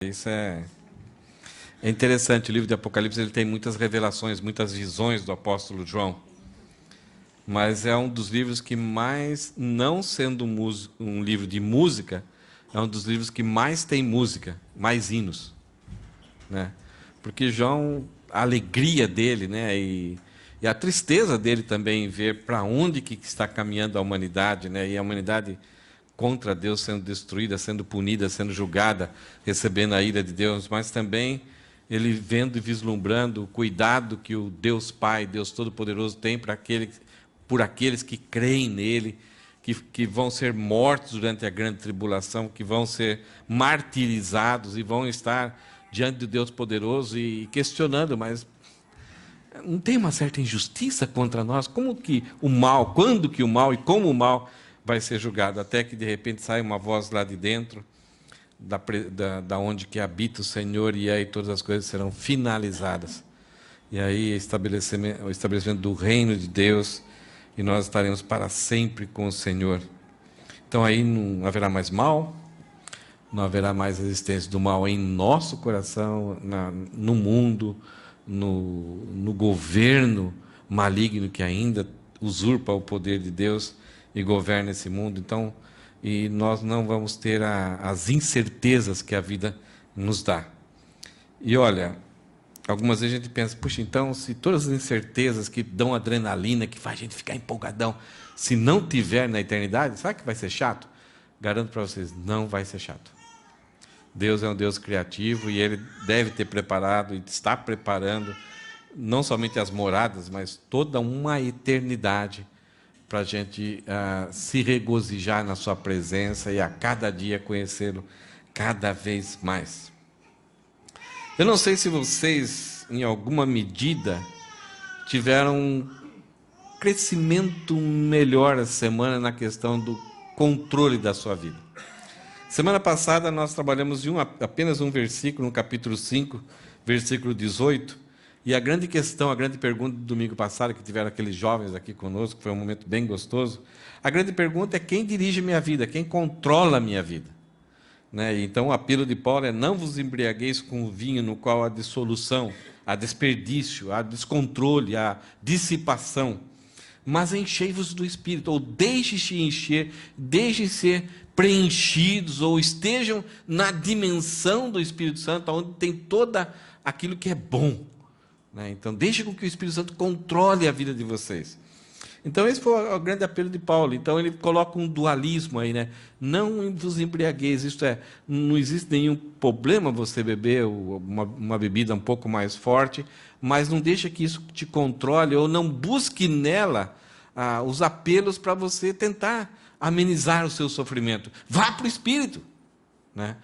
Isso é interessante. O livro de Apocalipse ele tem muitas revelações, muitas visões do apóstolo João. Mas é um dos livros que mais, não sendo um livro de música, é um dos livros que mais tem música, mais hinos, né? Porque João, a alegria dele, né, e a tristeza dele também em ver para onde que está caminhando a humanidade, né, e a humanidade contra Deus sendo destruída, sendo punida, sendo julgada, recebendo a ira de Deus, mas também ele vendo e vislumbrando o cuidado que o Deus Pai, Deus Todo-Poderoso tem por aqueles que creem nele, que vão ser mortos durante a grande tribulação, que vão ser martirizados e vão estar diante de Deus poderoso e questionando, mas não tem uma certa injustiça contra nós? Como que o mal, quando que o mal e como o mal vai ser julgado? Até que de repente sai uma voz lá de dentro, da onde que habita o Senhor, e aí todas as coisas serão finalizadas. E aí o estabelecimento do reino de Deus, e nós estaremos para sempre com o Senhor. Então aí não haverá mais mal, não haverá mais existência do mal em nosso coração, no mundo, no governo maligno que ainda usurpa o poder de Deus e governa esse mundo. Então, e nós não vamos ter as incertezas que a vida nos dá. E olha, algumas vezes a gente pensa, puxa, então, se todas as incertezas que dão adrenalina, que faz a gente ficar empolgadão, se não tiver na eternidade, sabe que vai ser chato? Garanto para vocês, não vai ser chato. Deus é um Deus criativo e Ele deve ter preparado e está preparando não somente as moradas, mas toda uma eternidade para a gente se regozijar na sua presença e a cada dia conhecê-lo cada vez mais. Eu não sei se vocês, em alguma medida, tiveram um crescimento melhor essa semana na questão do controle da sua vida. Semana passada nós trabalhamos apenas um versículo, no capítulo 5, versículo 18, e a grande questão, a grande pergunta do domingo passado, que tiveram aqueles jovens aqui conosco, que foi um momento bem gostoso, a grande pergunta é: quem dirige minha vida? Quem controla a minha vida? Né? Então o apelo de Paulo é: não vos embriagueis com o vinho no qual há dissolução, há desperdício, há descontrole, há dissipação, mas enchei-vos do Espírito, ou deixe-se encher, deixem ser preenchidos, ou estejam na dimensão do Espírito Santo, onde tem toda aquilo que é bom. Né? Então, deixe com que o Espírito Santo controle a vida de vocês. Então, esse foi o grande apelo de Paulo. Então, ele coloca um dualismo aí, né? Não vos embriagueis, isto é, não existe nenhum problema você beber uma bebida um pouco mais forte, mas não deixa que isso te controle, ou não busque nela os apelos para você tentar amenizar o seu sofrimento. Vá para o Espírito. Né?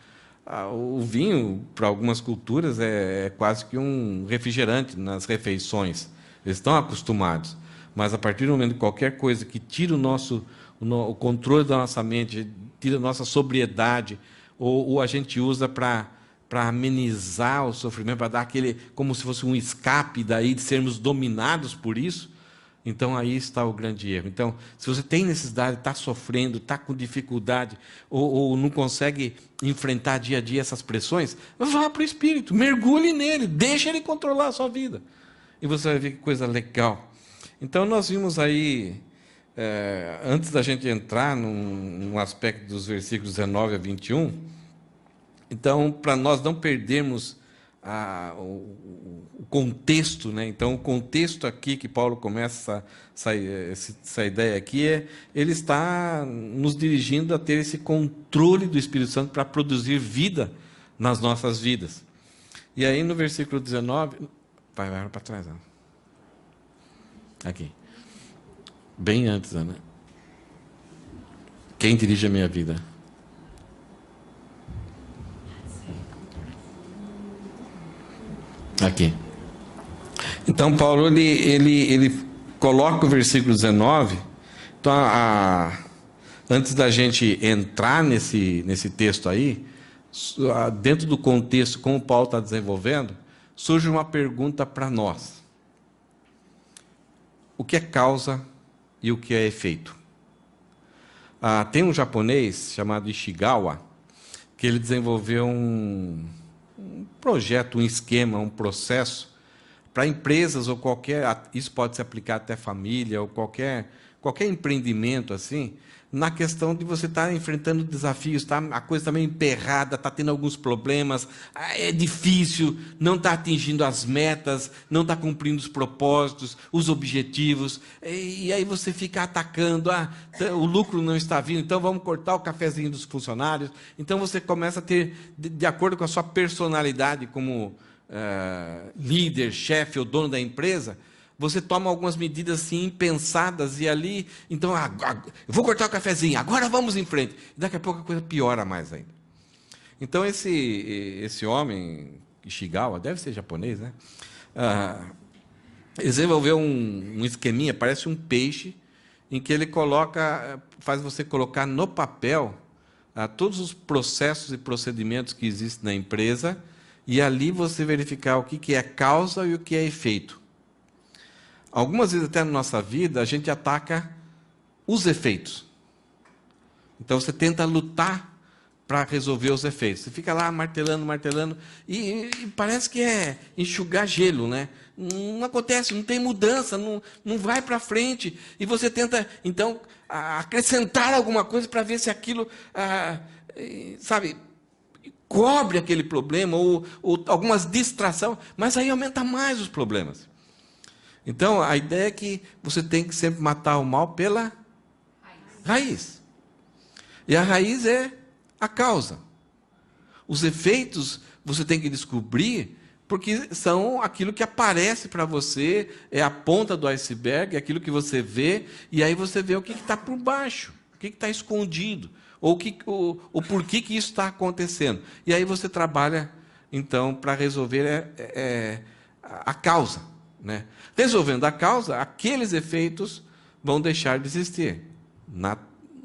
O vinho, para algumas culturas, é quase que um refrigerante nas refeições. Eles estão acostumados. Mas a partir do momento que qualquer coisa que tira o controle da nossa mente, tira a nossa sobriedade, ou a gente usa para amenizar o sofrimento, para dar aquele, como se fosse um escape daí de sermos dominados por isso, então aí está o grande erro. Então, se você tem necessidade, está sofrendo, está com dificuldade, ou não consegue enfrentar dia a dia essas pressões, vá para o Espírito, mergulhe nele, deixe ele controlar a sua vida. E você vai ver que coisa legal. Então, nós vimos aí, antes da gente entrar num aspecto dos versículos 19 a 21, então, para nós não perdermos o contexto, né? Então, o contexto aqui que Paulo começa essa ideia aqui ele está nos dirigindo a ter esse controle do Espírito Santo para produzir vida nas nossas vidas. E aí, no versículo 19... Vai para trás, Ana. Aqui. Bem antes, Ana. Quem dirige a minha vida? Aqui. Então, Paulo, ele coloca o versículo 19. Então, antes da gente entrar nesse texto aí, dentro do contexto, como Paulo está desenvolvendo, surge uma pergunta para nós. O que é causa e o que é efeito? Tem um japonês chamado Ishigawa, que ele desenvolveu um projeto, um esquema, um processo para empresas ou qualquer, isso pode se aplicar até família ou qualquer empreendimento assim, na questão de você estar enfrentando desafios, tá? A coisa está meio emperrada, está tendo alguns problemas, é difícil, não está atingindo as metas, não está cumprindo os propósitos, os objetivos, e aí você fica atacando, o lucro não está vindo, então vamos cortar o cafezinho dos funcionários. Então você começa a ter, de acordo com a sua personalidade como líder, chefe ou dono da empresa, você toma algumas medidas assim impensadas e ali, então, eu vou cortar o cafezinho, agora vamos em frente. E daqui a pouco a coisa piora mais ainda. Então esse homem, Ishigawa, deve ser japonês, né? Desenvolveu um esqueminha, parece um peixe, em que ele faz você colocar no papel todos os processos e procedimentos que existem na empresa, e ali você verificar o que é causa e o que é efeito. Algumas vezes até na nossa vida a gente ataca os efeitos. Então você tenta lutar para resolver os efeitos. Você fica lá martelando, martelando, e parece que é enxugar gelo, né? Não acontece, não tem mudança, não vai para frente. E você tenta, então, acrescentar alguma coisa para ver se aquilo, cobre aquele problema, ou algumas distrações, mas aí aumenta mais os problemas. Então, a ideia é que você tem que sempre matar o mal pela raiz. E a raiz é a causa. Os efeitos você tem que descobrir, porque são aquilo que aparece para você, é a ponta do iceberg, é aquilo que você vê, e aí você vê o que está por baixo, o que está escondido, ou o porquê que isso está acontecendo. E aí você trabalha, então, para resolver a causa. Né? Resolvendo a causa, aqueles efeitos vão deixar de existir,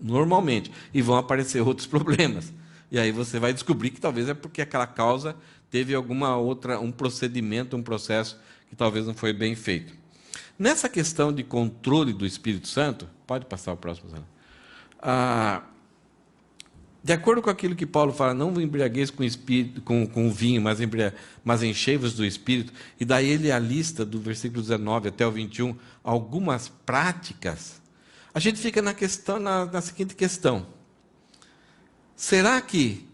normalmente, e vão aparecer outros problemas. E aí você vai descobrir que talvez é porque aquela causa teve alguma outra, um procedimento, um processo que talvez não foi bem feito. Nessa questão de controle do Espírito Santo, pode passar o próximo, Zana. De acordo com aquilo que Paulo fala, não vos embriagueis com espírito, com vinho, mas enchei-vos do Espírito. E daí ele alista, do versículo 19 até o 21, algumas práticas. A gente fica na seguinte questão. Será que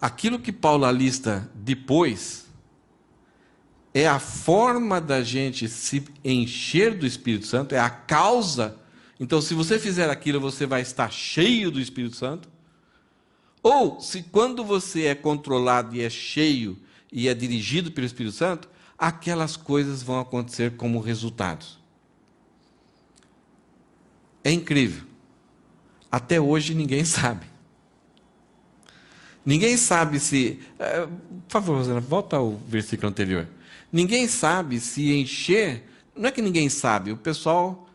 aquilo que Paulo alista depois é a forma da gente se encher do Espírito Santo? É a causa? Então, se você fizer aquilo, você vai estar cheio do Espírito Santo? Ou, se quando você é controlado e é cheio e é dirigido pelo Espírito Santo, aquelas coisas vão acontecer como resultados. É incrível. Até hoje ninguém sabe. Ninguém sabe se... por favor, Rosana, volta ao versículo anterior. Ninguém sabe se encher... Não é que ninguém sabe, o pessoal,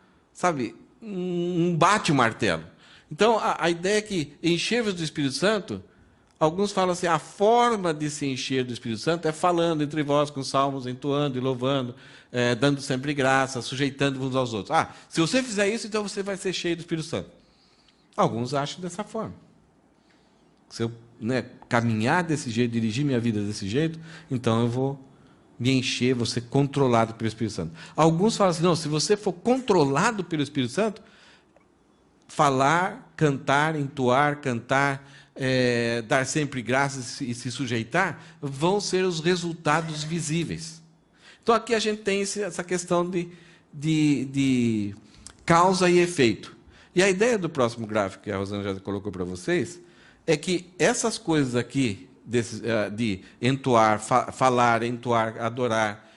não bate o martelo. Então, a ideia é que encher-vos do Espírito Santo, alguns falam assim, a forma de se encher do Espírito Santo é falando entre vós com salmos, entoando e louvando, dando sempre graça, sujeitando-vos uns aos outros. Se você fizer isso, então você vai ser cheio do Espírito Santo. Alguns acham dessa forma. Se eu caminhar desse jeito, dirigir minha vida desse jeito, então eu vou me encher, vou ser controlado pelo Espírito Santo. Alguns falam assim, não, se você for controlado pelo Espírito Santo, falar, cantar, entoar, cantar, dar sempre graças e se sujeitar, vão ser os resultados visíveis. Então aqui a gente tem essa questão de causa e efeito. E a ideia do próximo gráfico, que a Rosana já colocou para vocês, é que essas coisas aqui, de entoar, falar, entoar, adorar,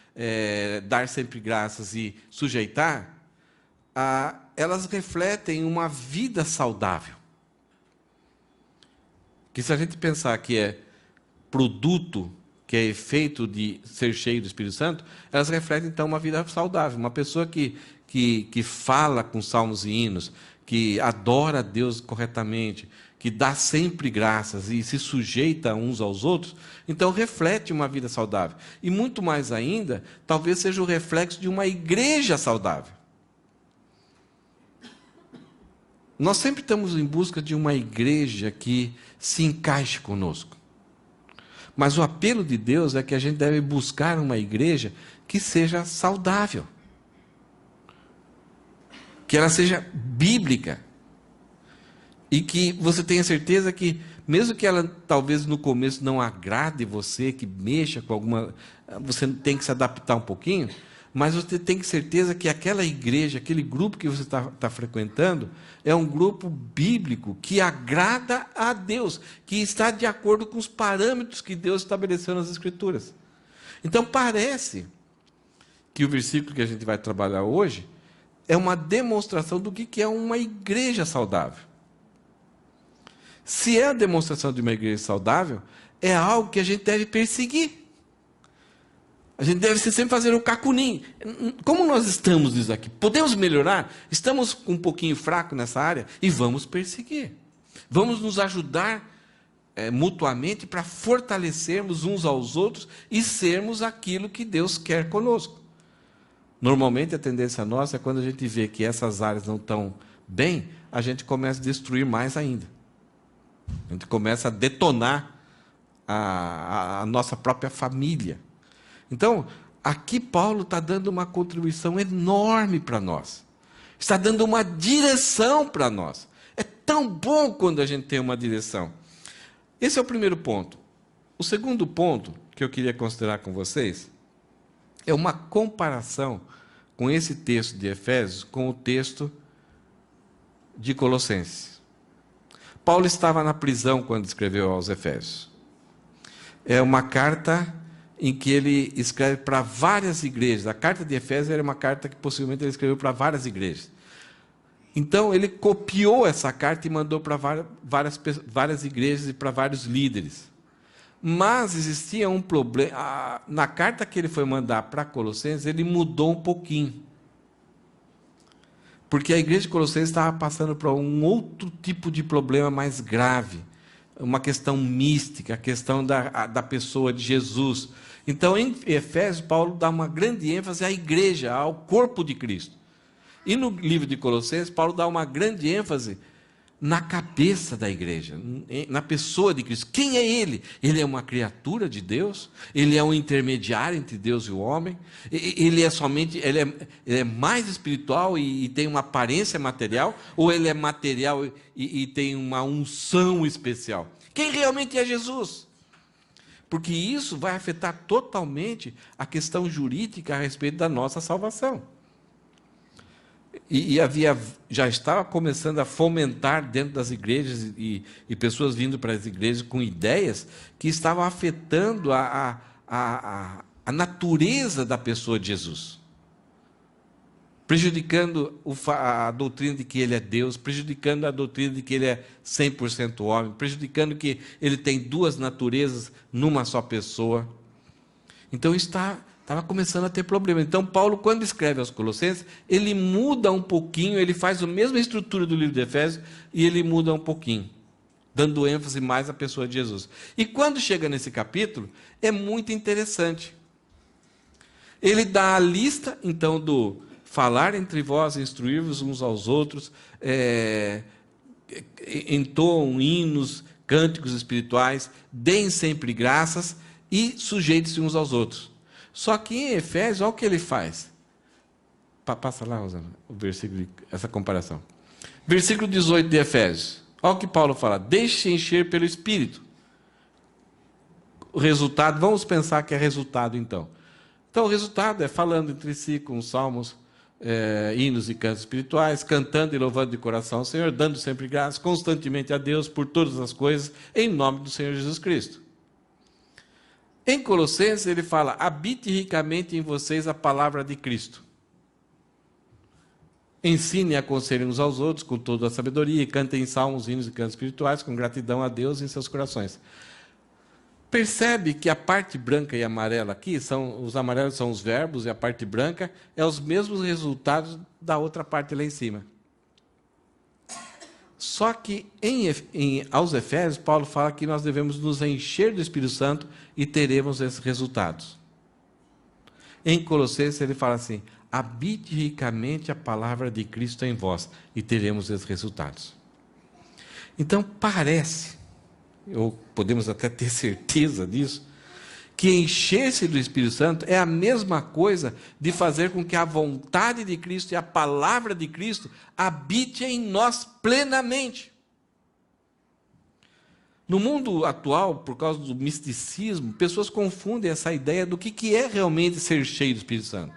dar sempre graças e sujeitar, elas refletem uma vida saudável. Que se a gente pensar que é produto, que é efeito de ser cheio do Espírito Santo, elas refletem, então, uma vida saudável. Uma pessoa que fala com salmos e hinos, que adora a Deus corretamente, que dá sempre graças e se sujeita uns aos outros, então reflete uma vida saudável. E muito mais ainda, talvez seja o reflexo de uma igreja saudável. Nós sempre estamos em busca de uma igreja que se encaixe conosco. Mas o apelo de Deus é que a gente deve buscar uma igreja que seja saudável, que ela seja bíblica, e que você tenha certeza que, mesmo que ela talvez no começo não agrade você, que mexa com alguma... Você tem que se adaptar um pouquinho, mas você tem que ter certeza que aquela igreja, aquele grupo que você está frequentando, é um grupo bíblico que agrada a Deus, que está de acordo com os parâmetros que Deus estabeleceu nas Escrituras. Então parece que o versículo que a gente vai trabalhar hoje é uma demonstração do que é uma igreja saudável. Se é a demonstração de uma igreja saudável, é algo que a gente deve perseguir. A gente deve sempre fazer um cacunim. Como nós estamos nisso aqui? Podemos melhorar? Estamos um pouquinho fracos nessa área? E vamos perseguir. Vamos nos ajudar mutuamente para fortalecermos uns aos outros e sermos aquilo que Deus quer conosco. Normalmente a tendência nossa é quando a gente vê que essas áreas não estão bem, a gente começa a destruir mais ainda. A gente começa a detonar a nossa própria família. Então, aqui Paulo está dando uma contribuição enorme para nós. Está dando uma direção para nós. É tão bom quando a gente tem uma direção. Esse é o primeiro ponto. O segundo ponto que eu queria considerar com vocês é uma comparação com esse texto de Efésios com o texto de Colossenses. Paulo estava na prisão quando escreveu aos Efésios. É uma carta em que ele escreve para várias igrejas. A carta de Efésios era uma carta que possivelmente ele escreveu para várias igrejas. Então ele copiou essa carta e mandou para várias igrejas e para vários líderes. Mas existia um problema. Na carta que ele foi mandar para Colossenses, ele mudou um pouquinho. Porque a igreja de Colossenses estava passando por um outro tipo de problema mais grave. Uma questão mística, a questão da pessoa de Jesus. Então, em Efésios, Paulo dá uma grande ênfase à igreja, ao corpo de Cristo. E no livro de Colossenses, Paulo dá uma grande ênfase na cabeça da igreja, na pessoa de Cristo. Quem é ele? Ele é uma criatura de Deus? Ele é um intermediário entre Deus e o homem? Ele é mais espiritual e tem uma aparência material? Ou ele é material e tem uma unção especial? Quem realmente é Jesus? Porque isso vai afetar totalmente a questão jurídica a respeito da nossa salvação. E já estava começando a fomentar dentro das igrejas e pessoas vindo para as igrejas com ideias que estavam afetando a natureza da pessoa de Jesus. Prejudicando a doutrina de que ele é Deus, prejudicando a doutrina de que ele é 100% homem, prejudicando que ele tem duas naturezas numa só pessoa. Então estava começando a ter problema. Então Paulo, quando escreve aos Colossenses, ele muda um pouquinho, ele faz a mesma estrutura do livro de Efésios e ele muda um pouquinho, dando ênfase mais à pessoa de Jesus. E quando chega nesse capítulo, é muito interessante. Ele dá a lista, então, do falar entre vós, instruir-vos uns aos outros, entoam hinos, cânticos espirituais, deem sempre graças e sujeitem-se uns aos outros. Só que em Efésios, olha o que ele faz. Passa lá, Rosana, o versículo, essa comparação. Versículo 18 de Efésios. Olha o que Paulo fala. Deixe-se encher pelo Espírito. O resultado, vamos pensar que é resultado então. Então o resultado é falando entre si com salmos, hinos e cantos espirituais, cantando e louvando de coração ao Senhor, dando sempre graças constantemente a Deus por todas as coisas, em nome do Senhor Jesus Cristo. Em Colossenses ele fala, habite ricamente em vocês a palavra de Cristo. Ensine e aconselhem uns aos outros com toda a sabedoria, e cantem salmos, hinos e cantos espirituais com gratidão a Deus em seus corações. Percebe que a parte branca e amarela aqui, os amarelos são os verbos e a parte branca é os mesmos resultados da outra parte lá em cima. Só que aos Efésios, Paulo fala que nós devemos nos encher do Espírito Santo e teremos esses resultados. Em Colossenses ele fala assim, habite ricamente a palavra de Cristo em vós e teremos esses resultados. Então parece ou podemos até ter certeza disso, que encher-se do Espírito Santo é a mesma coisa de fazer com que a vontade de Cristo e a palavra de Cristo habite em nós plenamente. No mundo atual, por causa do misticismo, pessoas confundem essa ideia do que é realmente ser cheio do Espírito Santo.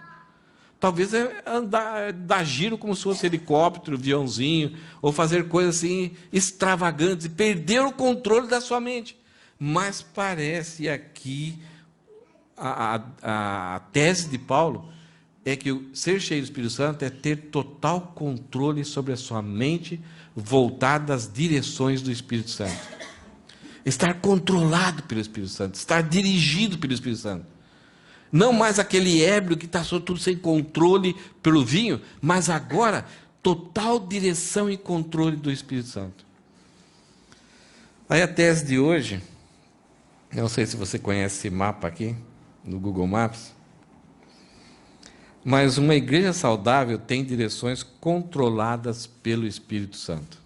Talvez é andar, dar giro como se fosse helicóptero, aviãozinho, ou fazer coisas assim extravagantes e perder o controle da sua mente. Mas parece aqui, a tese de Paulo é que ser cheio do Espírito Santo é ter total controle sobre a sua mente, voltada às direções do Espírito Santo. Estar controlado pelo Espírito Santo, estar dirigido pelo Espírito Santo. Não mais aquele ébrio que está tudo sem controle pelo vinho, mas agora total direção e controle do Espírito Santo. Aí a tese de hoje, eu não sei se você conhece esse mapa aqui, no Google Maps, mas uma igreja saudável tem direções controladas pelo Espírito Santo.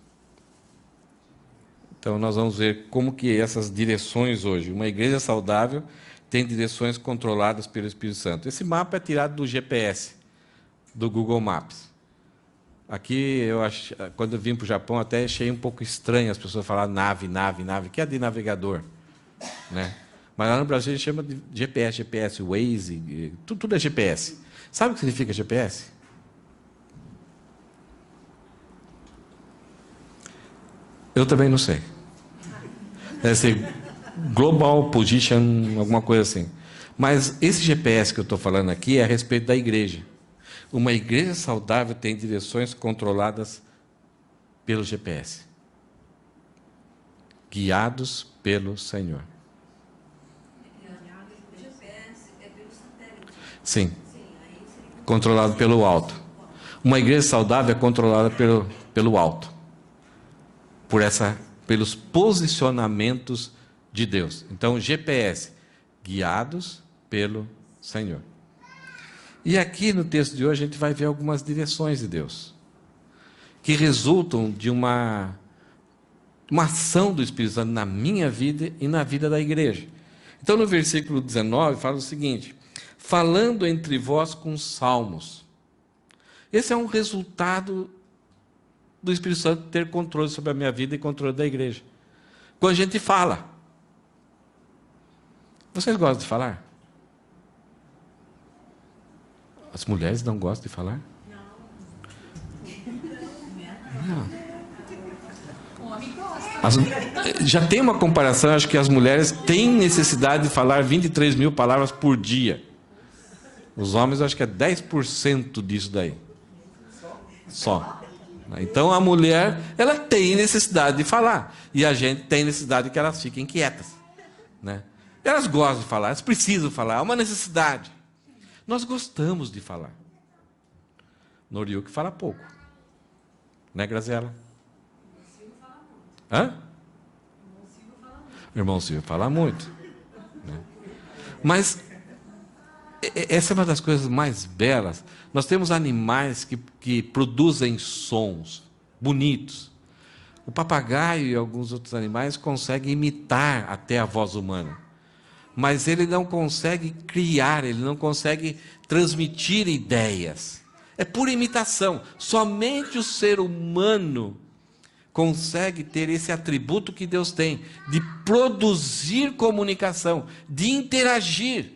Então nós vamos ver como que essas direções hoje, uma igreja saudável tem direções controladas pelo Espírito Santo. Esse mapa é tirado do GPS, do Google Maps. Aqui, quando eu vim para o Japão, até achei um pouco estranho as pessoas falarem nave, que é de navegador, né? Mas lá no Brasil a gente chama de GPS, Waze, tudo é GPS. Sabe o que significa GPS? Eu também não sei. Deve ser Global Position, alguma coisa assim. Mas esse GPS que eu estou falando aqui é a respeito da igreja. Uma igreja saudável tem direções controladas pelo GPS. Guiados pelo Senhor. Sim. Controlado pelo alto. Uma igreja saudável é controlada pelo alto. Pelos posicionamentos de Deus. Então, GPS, guiados pelo Senhor. E aqui no texto de hoje a gente vai ver algumas direções de Deus, que resultam de uma ação do Espírito Santo na minha vida e na vida da igreja. Então, no versículo 19, fala o seguinte: falando entre vós com salmos. Esse é um resultado do Espírito Santo ter controle sobre a minha vida e controle da igreja. Quando a gente fala. Vocês gostam de falar? As mulheres não gostam de falar? Não. Já tem uma comparação, acho que as mulheres têm necessidade de falar 23 mil palavras por dia. Os homens, acho que é 10% disso daí. Só. Então a mulher, ela tem necessidade de falar. E a gente tem necessidade que elas fiquem quietas, né? Elas gostam de falar, elas precisam falar, é uma necessidade. Nós gostamos de falar. Noriuki fala pouco. Né, Graziela? Hã? O irmão Silvio fala muito. Né? Mas essa é uma das coisas mais belas. Nós temos animais que produzem sons bonitos. O papagaio e alguns outros animais conseguem imitar até a voz humana. Mas ele não consegue criar, ele não consegue transmitir ideias. É pura imitação. Somente o ser humano consegue ter esse atributo que Deus tem, de produzir comunicação, de interagir.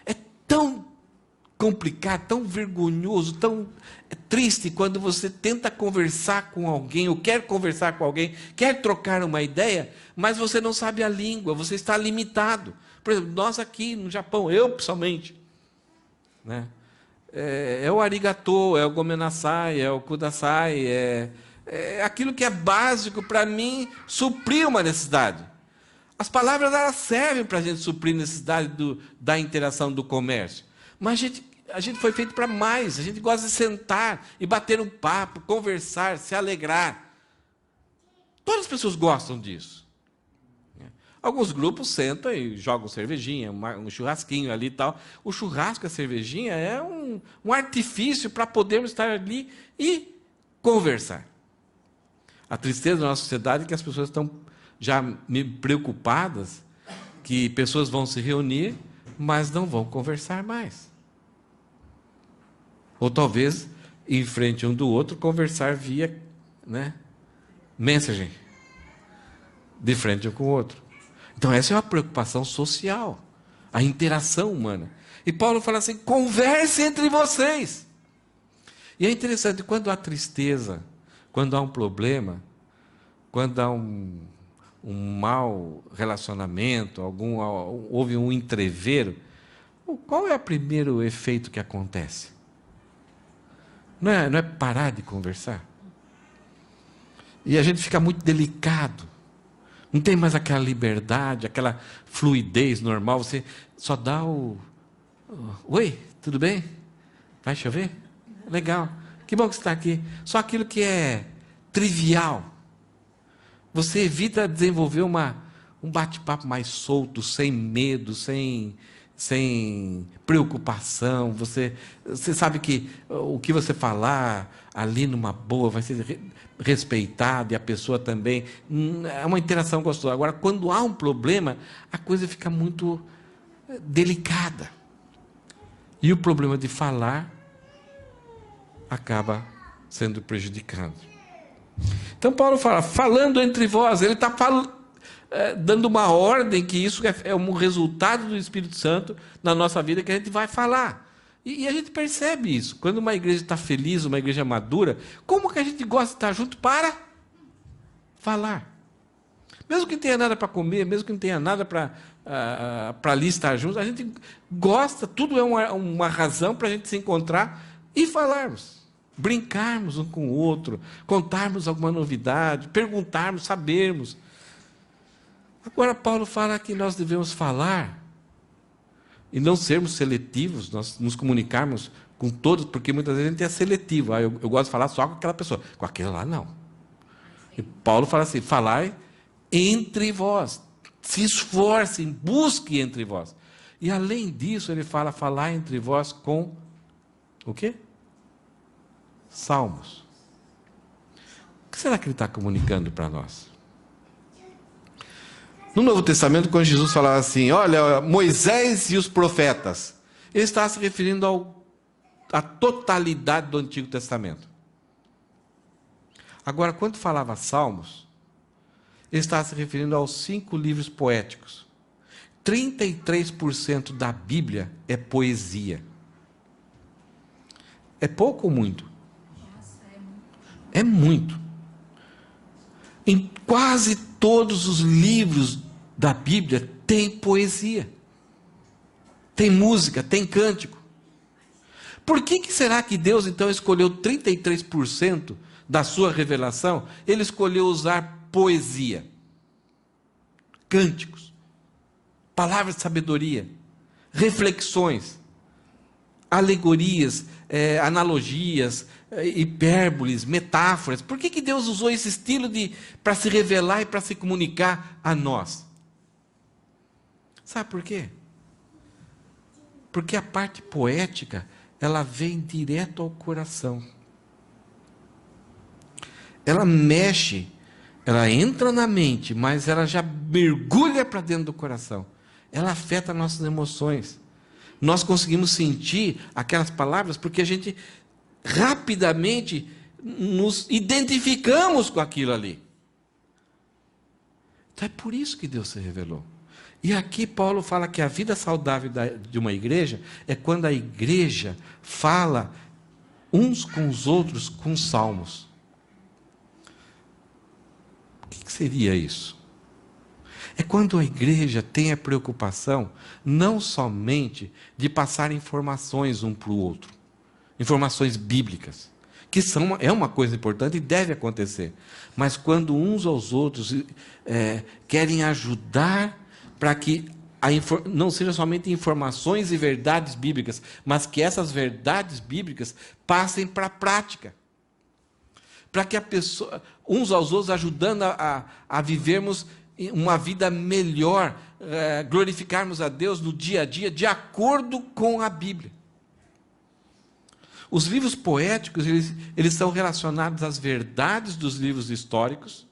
É tão complicado, tão vergonhoso, tão triste quando você tenta conversar com alguém, ou quer conversar com alguém, quer trocar uma ideia, mas você não sabe a língua, você está limitado. Por exemplo, nós aqui no Japão, eu pessoalmente, né? É o arigato, é o gomenasai, é o kudasai, é aquilo que é básico para mim suprir uma necessidade. As palavras, elas servem para a gente suprir a necessidade da interação, do comércio. Mas a gente foi feito para mais. A gente gosta de sentar e bater um papo, conversar, se alegrar. Todas as pessoas gostam disso. Alguns grupos sentam e jogam cervejinha, um churrasquinho ali e tal. O churrasco e a cervejinha é um artifício para podermos estar ali e conversar. A tristeza da nossa sociedade é que as pessoas estão já preocupadas que pessoas vão se reunir, mas não vão conversar mais. Ou talvez, em frente um do outro, conversar via, né, mensaging, de frente um com o outro. Então, essa é uma preocupação social, a interação humana. E Paulo fala assim, converse entre vocês. E é interessante, quando há tristeza, quando há um problema, quando há um mau relacionamento, houve um entrevero, qual é o primeiro efeito que acontece? Não é parar de conversar? E a gente fica muito delicado. Não tem mais aquela liberdade, aquela fluidez normal. Você só dá o... Oi, tudo bem? Vai chover? Legal. Que bom que você está aqui. Só aquilo que é trivial. Você evita desenvolver um bate-papo mais solto, sem medo, sem preocupação. Você sabe que o que você falar ali numa boa vai ser respeitado e a pessoa também. É uma interação gostosa. Agora, quando há um problema, a coisa fica muito delicada. E o problema de falar acaba sendo prejudicado. Então, Paulo fala, falando entre vós, ele está dando uma ordem que isso é um resultado do Espírito Santo na nossa vida, que a gente vai falar. E a gente percebe isso. Quando uma igreja está feliz, uma igreja madura, como que a gente gosta de estar junto para falar? Mesmo que não tenha nada para comer, mesmo que não tenha nada para ali estar juntos, a gente gosta, tudo é uma razão para a gente se encontrar e falarmos. Brincarmos um com o outro, contarmos alguma novidade, perguntarmos, sabermos. Agora, Paulo fala que nós devemos falar e não sermos seletivos, nós nos comunicarmos com todos, porque muitas vezes a gente é seletivo. Eu gosto de falar só com aquela pessoa, com aquela lá não. E Paulo fala assim, falai entre vós, se esforcem, busquem entre vós. E além disso, ele fala, falar entre vós com o quê? Salmos. O que será que ele está comunicando para nós? No Novo Testamento, quando Jesus falava assim, olha, Moisés e os profetas, ele está se referindo à totalidade do Antigo Testamento. Agora, quando falava Salmos, ele está se referindo aos 5 livros poéticos. 33% da Bíblia é poesia. É pouco ou muito? É muito. Em quase todos os livros da Bíblia tem poesia, tem música, tem cântico. Por que será que Deus então escolheu 33% da sua revelação? Ele escolheu usar poesia, cânticos, palavras de sabedoria, reflexões, alegorias, analogias, hipérboles, metáforas. Por que Deus usou esse estilo para se revelar e para se comunicar a nós? Sabe por quê? Porque a parte poética, ela vem direto ao coração. Ela mexe, ela entra na mente, mas ela já mergulha para dentro do coração. Ela afeta nossas emoções. Nós conseguimos sentir aquelas palavras porque a gente rapidamente nos identificamos com aquilo ali. Então é por isso que Deus se revelou. E aqui Paulo fala que a vida saudável de uma igreja é quando a igreja fala uns com os outros com salmos. O que seria isso? É quando a igreja tem a preocupação não somente de passar informações um para o outro, informações bíblicas, que é uma coisa importante e deve acontecer, mas quando uns aos outros querem ajudar para que não sejam somente informações e verdades bíblicas, mas que essas verdades bíblicas passem para a prática. Para que a pessoa, uns aos outros ajudando a vivermos uma vida melhor, glorificarmos a Deus no dia a dia, de acordo com a Bíblia. Os livros poéticos, eles são relacionados às verdades dos livros históricos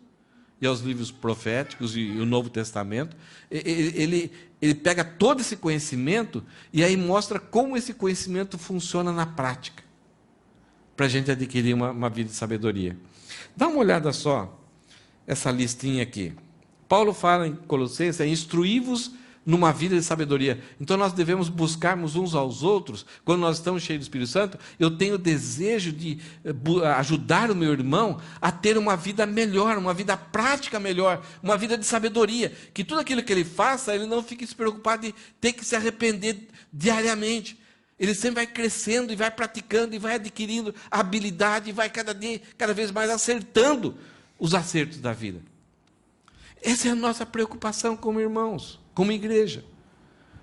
e aos livros proféticos e o Novo Testamento. Ele pega todo esse conhecimento e aí mostra como esse conhecimento funciona na prática, para a gente adquirir uma vida de sabedoria. Dá uma olhada só, essa listinha aqui. Paulo fala em Colossenses, instruí-vos numa vida de sabedoria. Então nós devemos buscarmos uns aos outros. Quando nós estamos cheios do Espírito Santo, eu tenho o desejo de ajudar o meu irmão a ter uma vida melhor, uma vida prática melhor, uma vida de sabedoria. Que tudo aquilo que ele faça, ele não fique se preocupado de ter que se arrepender diariamente. Ele sempre vai crescendo e vai praticando e vai adquirindo habilidade e vai cada vez mais acertando os acertos da vida. Essa é a nossa preocupação como irmãos, como igreja.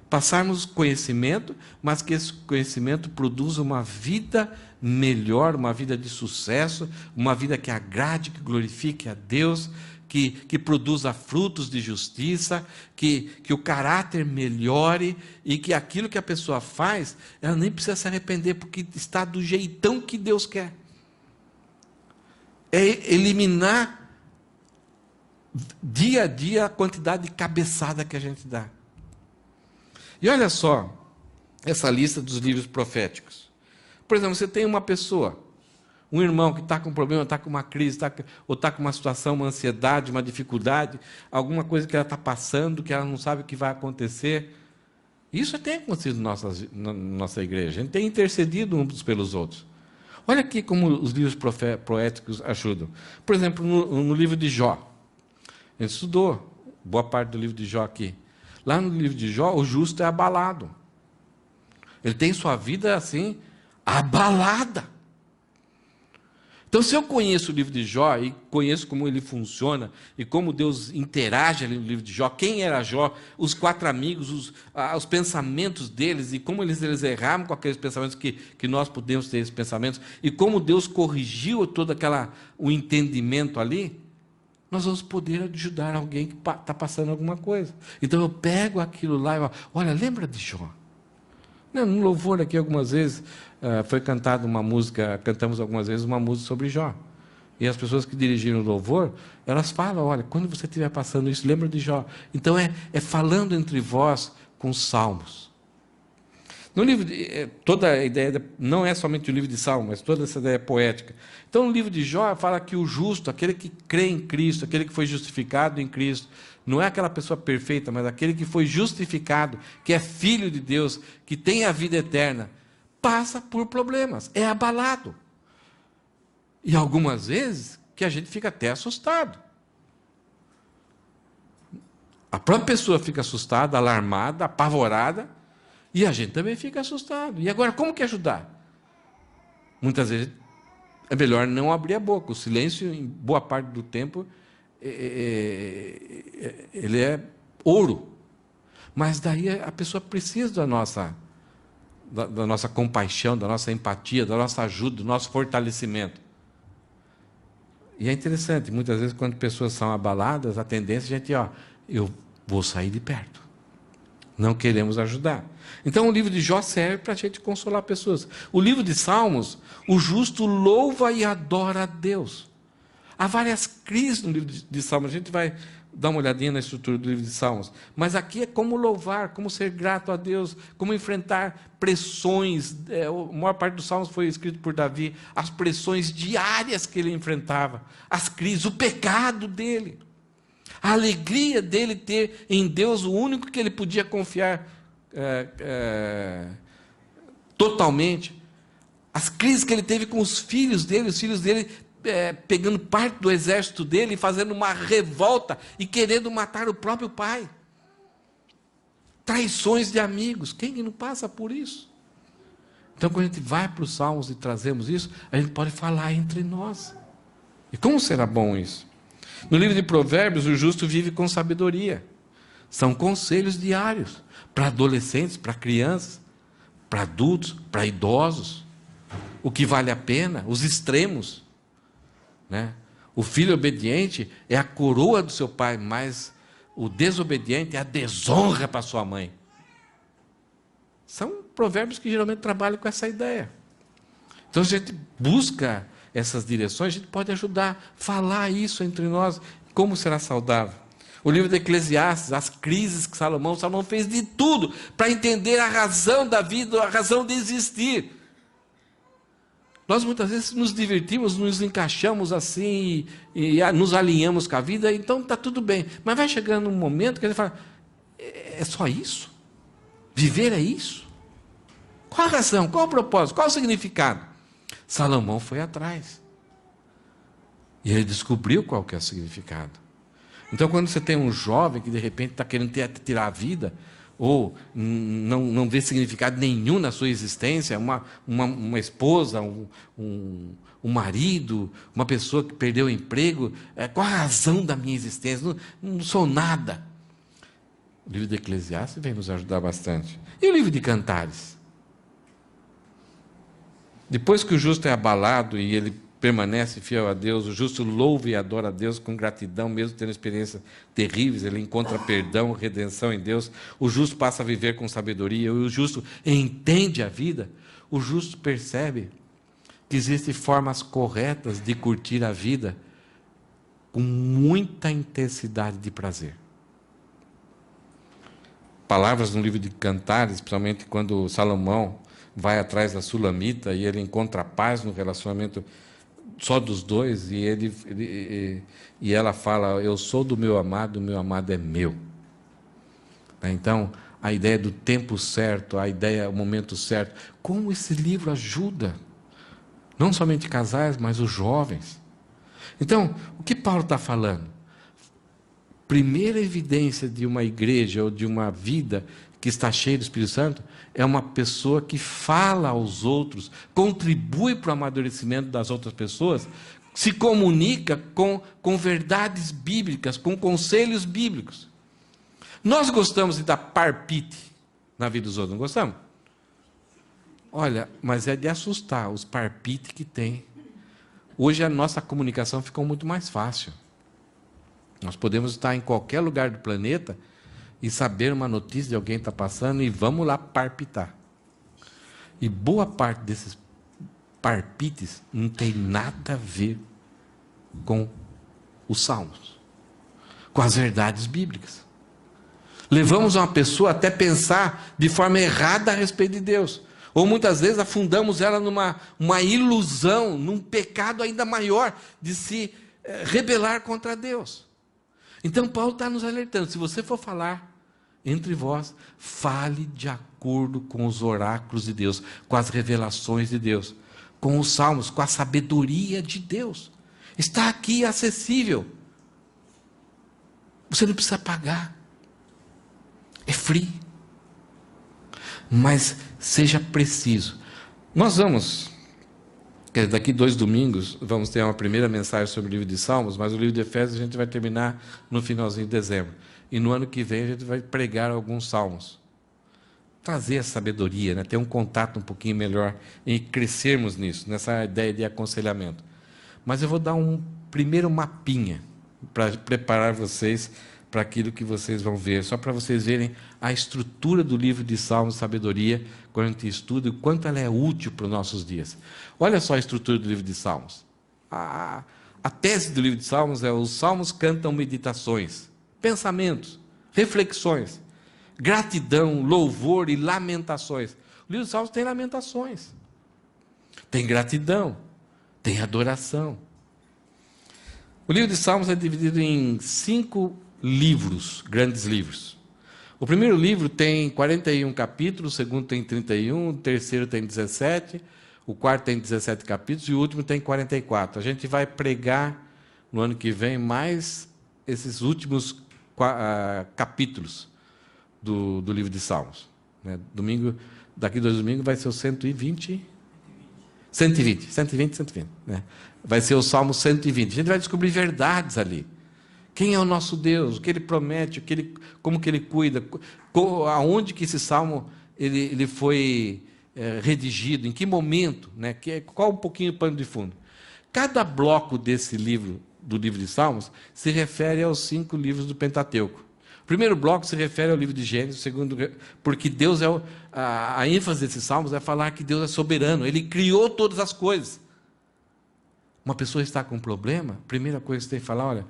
Passarmos conhecimento, mas que esse conhecimento produza uma vida melhor, uma vida de sucesso, uma vida que agrade, que glorifique a Deus, que produza frutos de justiça, que o caráter melhore e que aquilo que a pessoa faz, ela nem precisa se arrepender, porque está do jeitão que Deus quer. É eliminar dia a dia a quantidade de cabeçada que a gente dá. E olha só essa lista dos livros proféticos. Por exemplo, você tem uma pessoa, um irmão que está com um problema, está com uma crise, ou está com uma situação, uma ansiedade, uma dificuldade, alguma coisa que ela está passando, que ela não sabe o que vai acontecer. Isso tem acontecido na nossa igreja. A gente tem intercedido uns pelos outros. Olha aqui como os livros poéticos ajudam. Por exemplo, no livro de Jó. A gente estudou boa parte do livro de Jó aqui. Lá no livro de Jó, o justo é abalado. Ele tem sua vida assim, abalada. Então, se eu conheço o livro de Jó e conheço como ele funciona e como Deus interage ali no livro de Jó, quem era Jó, os 4 amigos, os pensamentos deles e como eles erraram com aqueles pensamentos que nós podemos ter esses pensamentos e como Deus corrigiu todo o entendimento ali, nós vamos poder ajudar alguém que está passando alguma coisa. Então eu pego aquilo lá e falo, olha, lembra de Jó? No louvor aqui algumas vezes foi cantada uma música, cantamos algumas vezes uma música sobre Jó. E as pessoas que dirigiram o louvor, elas falam, olha, quando você estiver passando isso, lembra de Jó. Então é falando entre vós com salmos. No livro toda a ideia, não é somente o livro de Salmos, mas toda essa ideia poética. Então, no livro de Jó, fala que o justo, aquele que crê em Cristo, aquele que foi justificado em Cristo, não é aquela pessoa perfeita, mas aquele que foi justificado, que é filho de Deus, que tem a vida eterna, passa por problemas, é abalado. E algumas vezes que a gente fica até assustado. A própria pessoa fica assustada, alarmada, apavorada, e a gente também fica assustado. E agora, como que ajudar? Muitas vezes é melhor não abrir a boca. O silêncio, em boa parte do tempo, ele é ouro. Mas daí a pessoa precisa da nossa compaixão, da nossa empatia, da nossa ajuda, do nosso fortalecimento. E é interessante, muitas vezes, quando pessoas são abaladas, a tendência é a gente, eu vou sair de perto. Não queremos ajudar. Então, o livro de Jó serve para a gente consolar pessoas. O livro de Salmos, o justo louva e adora a Deus. Há várias crises no livro de Salmos. A gente vai dar uma olhadinha na estrutura do livro de Salmos. Mas aqui é como louvar, como ser grato a Deus, como enfrentar pressões. A maior parte dos Salmos foi escrito por Davi. As pressões diárias que ele enfrentava. As crises, o pecado dele. A alegria dele ter em Deus o único que ele podia confiar totalmente. As crises que ele teve com os filhos dele pegando parte do exército dele e fazendo uma revolta e querendo matar o próprio pai. Traições de amigos. Quem não passa por isso? Então, quando a gente vai para os Salmos e trazemos isso, a gente pode falar entre nós. E como será bom isso? No livro de Provérbios, o justo vive com sabedoria. São conselhos diários para adolescentes, para crianças, para adultos, para idosos. O que vale a pena, os extremos. Né? O filho obediente é a coroa do seu pai, mas o desobediente é a desonra para sua mãe. São provérbios que geralmente trabalham com essa ideia. Então, se a gente busca essas direções, a gente pode ajudar, falar isso entre nós, Como será saudável? O livro de Eclesiastes, as crises que Salomão fez de tudo para entender a razão da vida, a razão de existir. Nós muitas vezes nos divertimos, nos encaixamos assim e nos alinhamos com a vida, então está tudo bem. Mas vai chegando um momento que ele fala, é só isso? Viver é isso? Qual a razão? Qual o propósito? Qual o significado? Salomão foi atrás. E ele descobriu qual que é o significado. Então, quando você tem um jovem que de repente está querendo tirar a vida, ou não vê significado nenhum na sua existência, uma esposa, um marido, uma pessoa que perdeu o emprego, qual a razão da minha existência? Não sou nada. O livro de Eclesiastes vem nos ajudar bastante. E o livro de Cantares? Depois que o justo é abalado e ele permanece fiel a Deus, o justo louva e adora a Deus com gratidão, mesmo tendo experiências terríveis, ele encontra perdão, redenção em Deus, o justo passa a viver com sabedoria, o justo entende a vida, o justo percebe que existem formas corretas de curtir a vida com muita intensidade de prazer. Palavras no livro de Cantares, principalmente quando Salomão vai atrás da Sulamita e ele encontra paz no relacionamento só dos dois, e ela fala, eu sou do meu amado, o meu amado é meu. Então, a ideia do tempo certo, a ideia, o momento certo, como esse livro ajuda, não somente casais, mas os jovens. Então, o que Paulo está falando? Primeira evidência de uma igreja ou de uma vida que está cheia do Espírito Santo é uma pessoa que fala aos outros, contribui para o amadurecimento das outras pessoas, se comunica com verdades bíblicas, com conselhos bíblicos. Nós gostamos de dar palpite na vida dos outros, não gostamos? Olha, mas é de assustar os palpites que tem. Hoje a nossa comunicação ficou muito mais fácil. Nós podemos estar em qualquer lugar do planeta e saber uma notícia de alguém que está passando e vamos lá palpitar. E boa parte desses palpites não tem nada a ver com os salmos, com as verdades bíblicas. Levamos uma pessoa até pensar de forma errada a respeito de Deus. Ou muitas vezes afundamos ela numa ilusão, num pecado ainda maior de se rebelar contra Deus. Então Paulo está nos alertando, se você for falar entre vós, fale de acordo com os oráculos de Deus, com as revelações de Deus, com os salmos, com a sabedoria de Deus. Está aqui acessível. Você não precisa pagar. É free. Mas seja preciso. Nós vamos, daqui 2 domingos, vamos ter uma primeira mensagem sobre o livro de Salmos, mas o livro de Efésios a gente vai terminar no finalzinho de dezembro. E no ano que vem a gente vai pregar alguns salmos. Trazer a sabedoria, ter um contato um pouquinho melhor e crescermos nisso, nessa ideia de aconselhamento. Mas eu vou dar um primeiro mapinha para preparar vocês para aquilo que vocês vão ver, só para vocês verem a estrutura do livro de Salmos e Sabedoria, quando a gente estuda, e o quanto ela é útil para os nossos dias. Olha só a estrutura do livro de Salmos. A tese do livro de Salmos é: os salmos cantam meditações, pensamentos, reflexões, gratidão, louvor e lamentações. O livro de Salmos tem lamentações, tem gratidão, tem adoração. O livro de Salmos é dividido em 5 livros, grandes livros. O primeiro livro tem 41 capítulos, o segundo tem 31, o terceiro tem 17, o quarto tem 17 capítulos e o último tem 44. A gente vai pregar no ano que vem mais esses últimos capítulos do livro de Salmos. Daqui 2 domingos vai ser o 120. Vai ser o Salmo 120. A gente vai descobrir verdades ali. Quem é o nosso Deus? O que Ele promete? Como que Ele cuida? Aonde que esse Salmo ele foi redigido? Em que momento? Qual um pouquinho o pano de fundo? Cada bloco desse livro, do livro de Salmos, se refere aos 5 livros do Pentateuco. O primeiro bloco se refere ao livro de Gênesis, o segundo, porque Deus a ênfase desses salmos é falar que Deus é soberano, Ele criou todas as coisas. Uma pessoa está com um problema, a primeira coisa que você tem que falar, olha,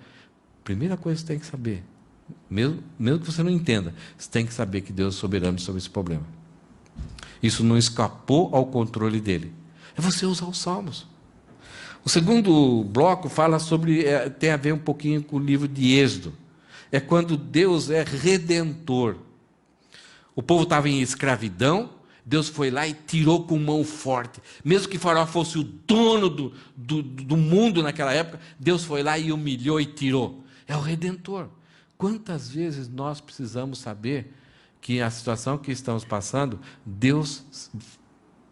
primeira coisa que você tem que saber, mesmo que você não entenda, você tem que saber que Deus é soberano sobre esse problema. Isso não escapou ao controle dele. É você usar os salmos. O segundo bloco fala sobre, tem a ver um pouquinho com o livro de Êxodo. É quando Deus é redentor. O povo estava em escravidão, Deus foi lá e tirou com mão forte. Mesmo que Faraó fosse o dono do mundo naquela época, Deus foi lá e humilhou e tirou. É o redentor. Quantas vezes nós precisamos saber que a situação que estamos passando, Deus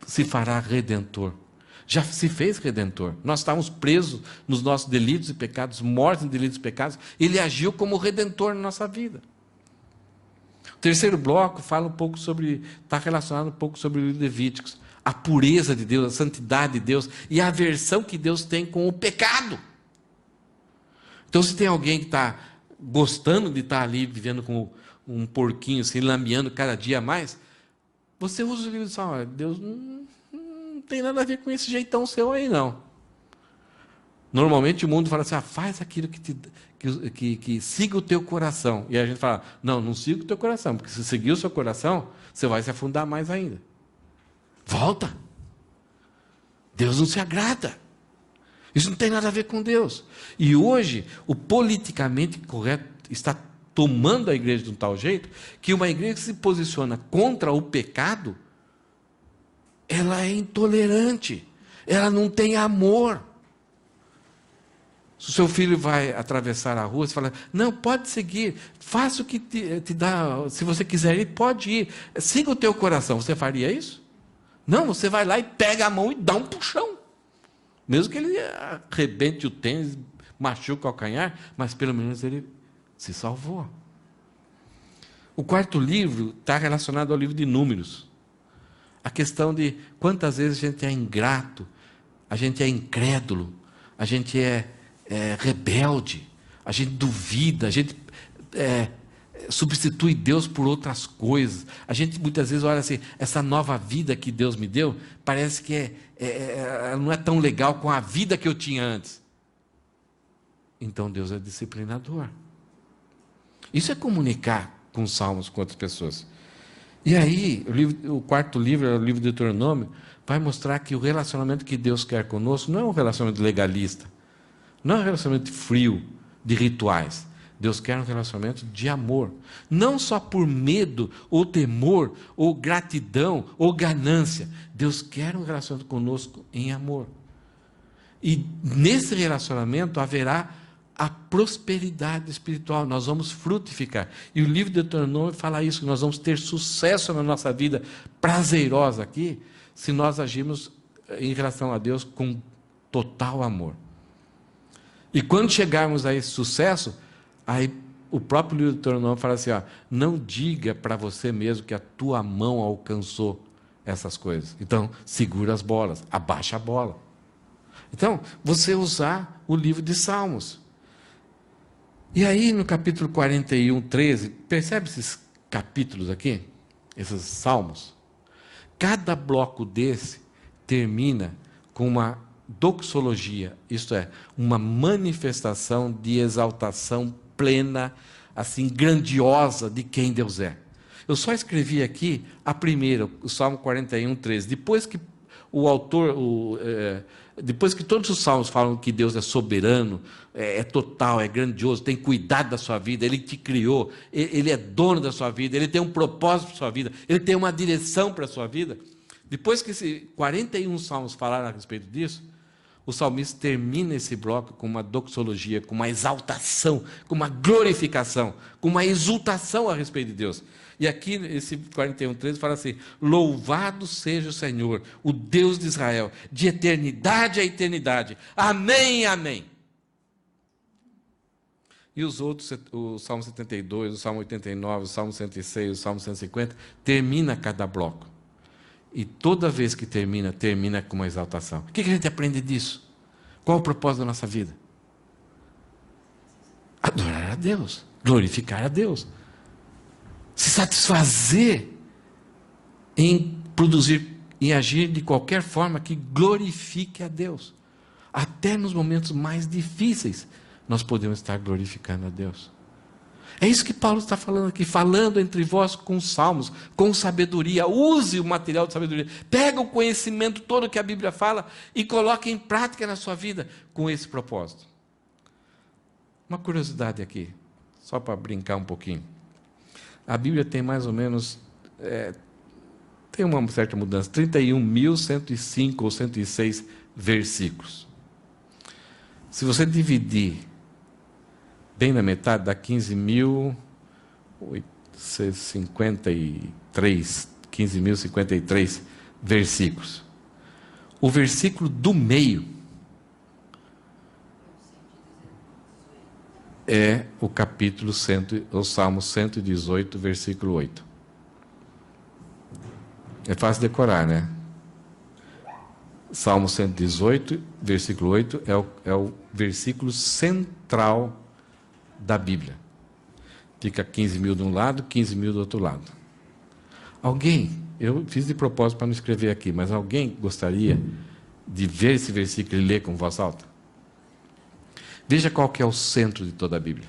se fará redentor. Já se fez redentor. Nós estávamos presos nos nossos delitos e pecados, mortos em delitos e pecados. Ele agiu como redentor na nossa vida. O terceiro bloco fala um pouco sobre, está relacionado um pouco sobre o livro de Levíticos. A pureza de Deus, a santidade de Deus e a aversão que Deus tem com o pecado. Então, se tem alguém que está gostando de estar ali, vivendo com um porquinho, se lameando cada dia mais, você usa o livro de Salmo. Deus não tem nada a ver com esse jeitão seu aí, não. Normalmente o mundo fala assim, faz aquilo que siga o teu coração. E a gente fala, não siga o teu coração, porque se seguir o seu coração, você vai se afundar mais ainda. Volta. Deus não se agrada. Isso não tem nada a ver com Deus. E hoje, o politicamente correto está tomando a igreja de um tal jeito, que uma igreja que se posiciona contra o pecado, ela é intolerante, ela não tem amor. Se o seu filho vai atravessar a rua, você fala, não, pode seguir, faça o que te dá, se você quiser ir, pode ir, siga o teu coração. Você faria isso? Não, você vai lá e pega a mão e dá um puxão. Mesmo que ele arrebente o tênis, machuque o calcanhar, mas pelo menos ele se salvou. O quarto livro está relacionado ao livro de Números. A questão de quantas vezes a gente é ingrato, a gente é incrédulo, a gente é rebelde, a gente duvida, a gente substitui Deus por outras coisas. A gente muitas vezes olha assim, essa nova vida que Deus me deu, parece que não é tão legal com a vida que eu tinha antes. Então Deus é disciplinador. Isso é comunicar com os salmos com outras pessoas. E aí, o quarto livro, o livro de Deuteronômio, vai mostrar que o relacionamento que Deus quer conosco não é um relacionamento legalista, não é um relacionamento frio, de rituais. Deus quer um relacionamento de amor. Não só por medo, ou temor, ou gratidão, ou ganância. Deus quer um relacionamento conosco em amor. E nesse relacionamento haverá a prosperidade espiritual. Nós vamos frutificar. E o livro de Deuteronômio fala isso, que nós vamos ter sucesso na nossa vida prazerosa aqui, se nós agirmos em relação a Deus com total amor. E quando chegarmos a esse sucesso, aí o próprio livro de Deuteronômio fala assim, não diga para você mesmo que a tua mão alcançou essas coisas. Então, segura as bolas, abaixa a bola. Então, você usar o livro de Salmos. E aí, no capítulo 41, 13, percebe esses capítulos aqui? Esses salmos? Cada bloco desse termina com uma doxologia, isto é, uma manifestação de exaltação plena, assim, grandiosa de quem Deus é. Eu só escrevi aqui a primeira, o Salmo 41, 13. Depois que o autor, depois que todos os salmos falam que Deus é soberano, é total, é grandioso, tem cuidado da sua vida, Ele te criou, Ele é dono da sua vida, Ele tem um propósito para a sua vida, Ele tem uma direção para a sua vida. Depois que esses 41 salmos falaram a respeito disso, o salmista termina esse bloco com uma doxologia, com uma exaltação, com uma glorificação, com uma exultação a respeito de Deus. E aqui, esse 41, 13, fala assim, louvado seja o Senhor, o Deus de Israel, de eternidade a eternidade. Amém, amém. E os outros, o Salmo 72, o Salmo 89, o Salmo 106, o Salmo 150, termina cada bloco. E toda vez que termina com uma exaltação. O que a gente aprende disso? Qual o propósito da nossa vida? Adorar a Deus, glorificar a Deus. Se satisfazer em produzir, em agir de qualquer forma que glorifique a Deus. Até nos momentos mais difíceis. nós podemos estar glorificando a Deus. É isso que Paulo está falando aqui, falando entre vós com salmos, com sabedoria. Use o material de sabedoria. Pega o conhecimento todo que a Bíblia fala e coloque em prática na sua vida com esse propósito. Uma curiosidade aqui, só para brincar um pouquinho. A Bíblia tem mais ou menos, tem uma certa mudança, 31.105 ou 106 versículos. Se você dividir bem na metade, dá 15.053 versículos. O versículo do meio é o o Salmo 118, versículo 8. É fácil decorar, né? Salmo 118, versículo 8, é o versículo central da Bíblia. Fica 15.000 de um lado, 15.000 do outro lado. Alguém, eu fiz de propósito para não escrever aqui, mas alguém gostaria de ver esse versículo e ler com voz alta? Veja qual que é o centro de toda a Bíblia.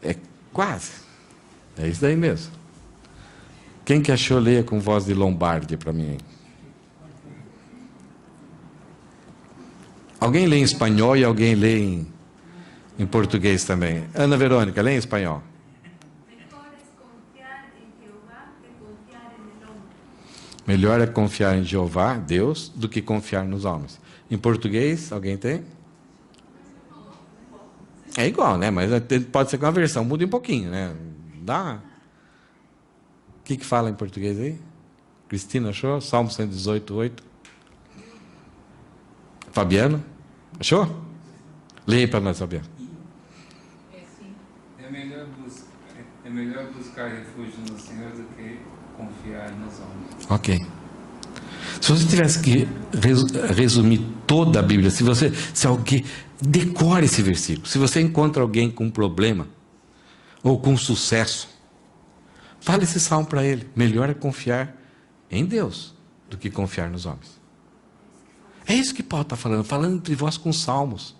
É quase. É isso daí mesmo. Quem que achou, leia com voz de Lombardi para mim. Alguém lê em espanhol e alguém lê em português também. Ana Verônica, lê em espanhol. Melhor é confiar em Jeová, Deus, do que confiar nos homens. Em português, alguém tem? É igual, né? Mas pode ser que uma versão mude um pouquinho, né? Dá. O que fala em português aí? Cristina achou? Salmo 118, 8. Fabiano? Achou? Leia para nós, Fabiano. É melhor buscar refúgio no Senhor do que confiar nos homens. Ok. Se você tivesse que resumir toda a Bíblia, se alguém decore esse versículo, se você encontra alguém com um problema ou com sucesso, fale esse salmo para ele. Melhor é confiar em Deus do que confiar nos homens. É isso que Paulo está falando entre vós com salmos.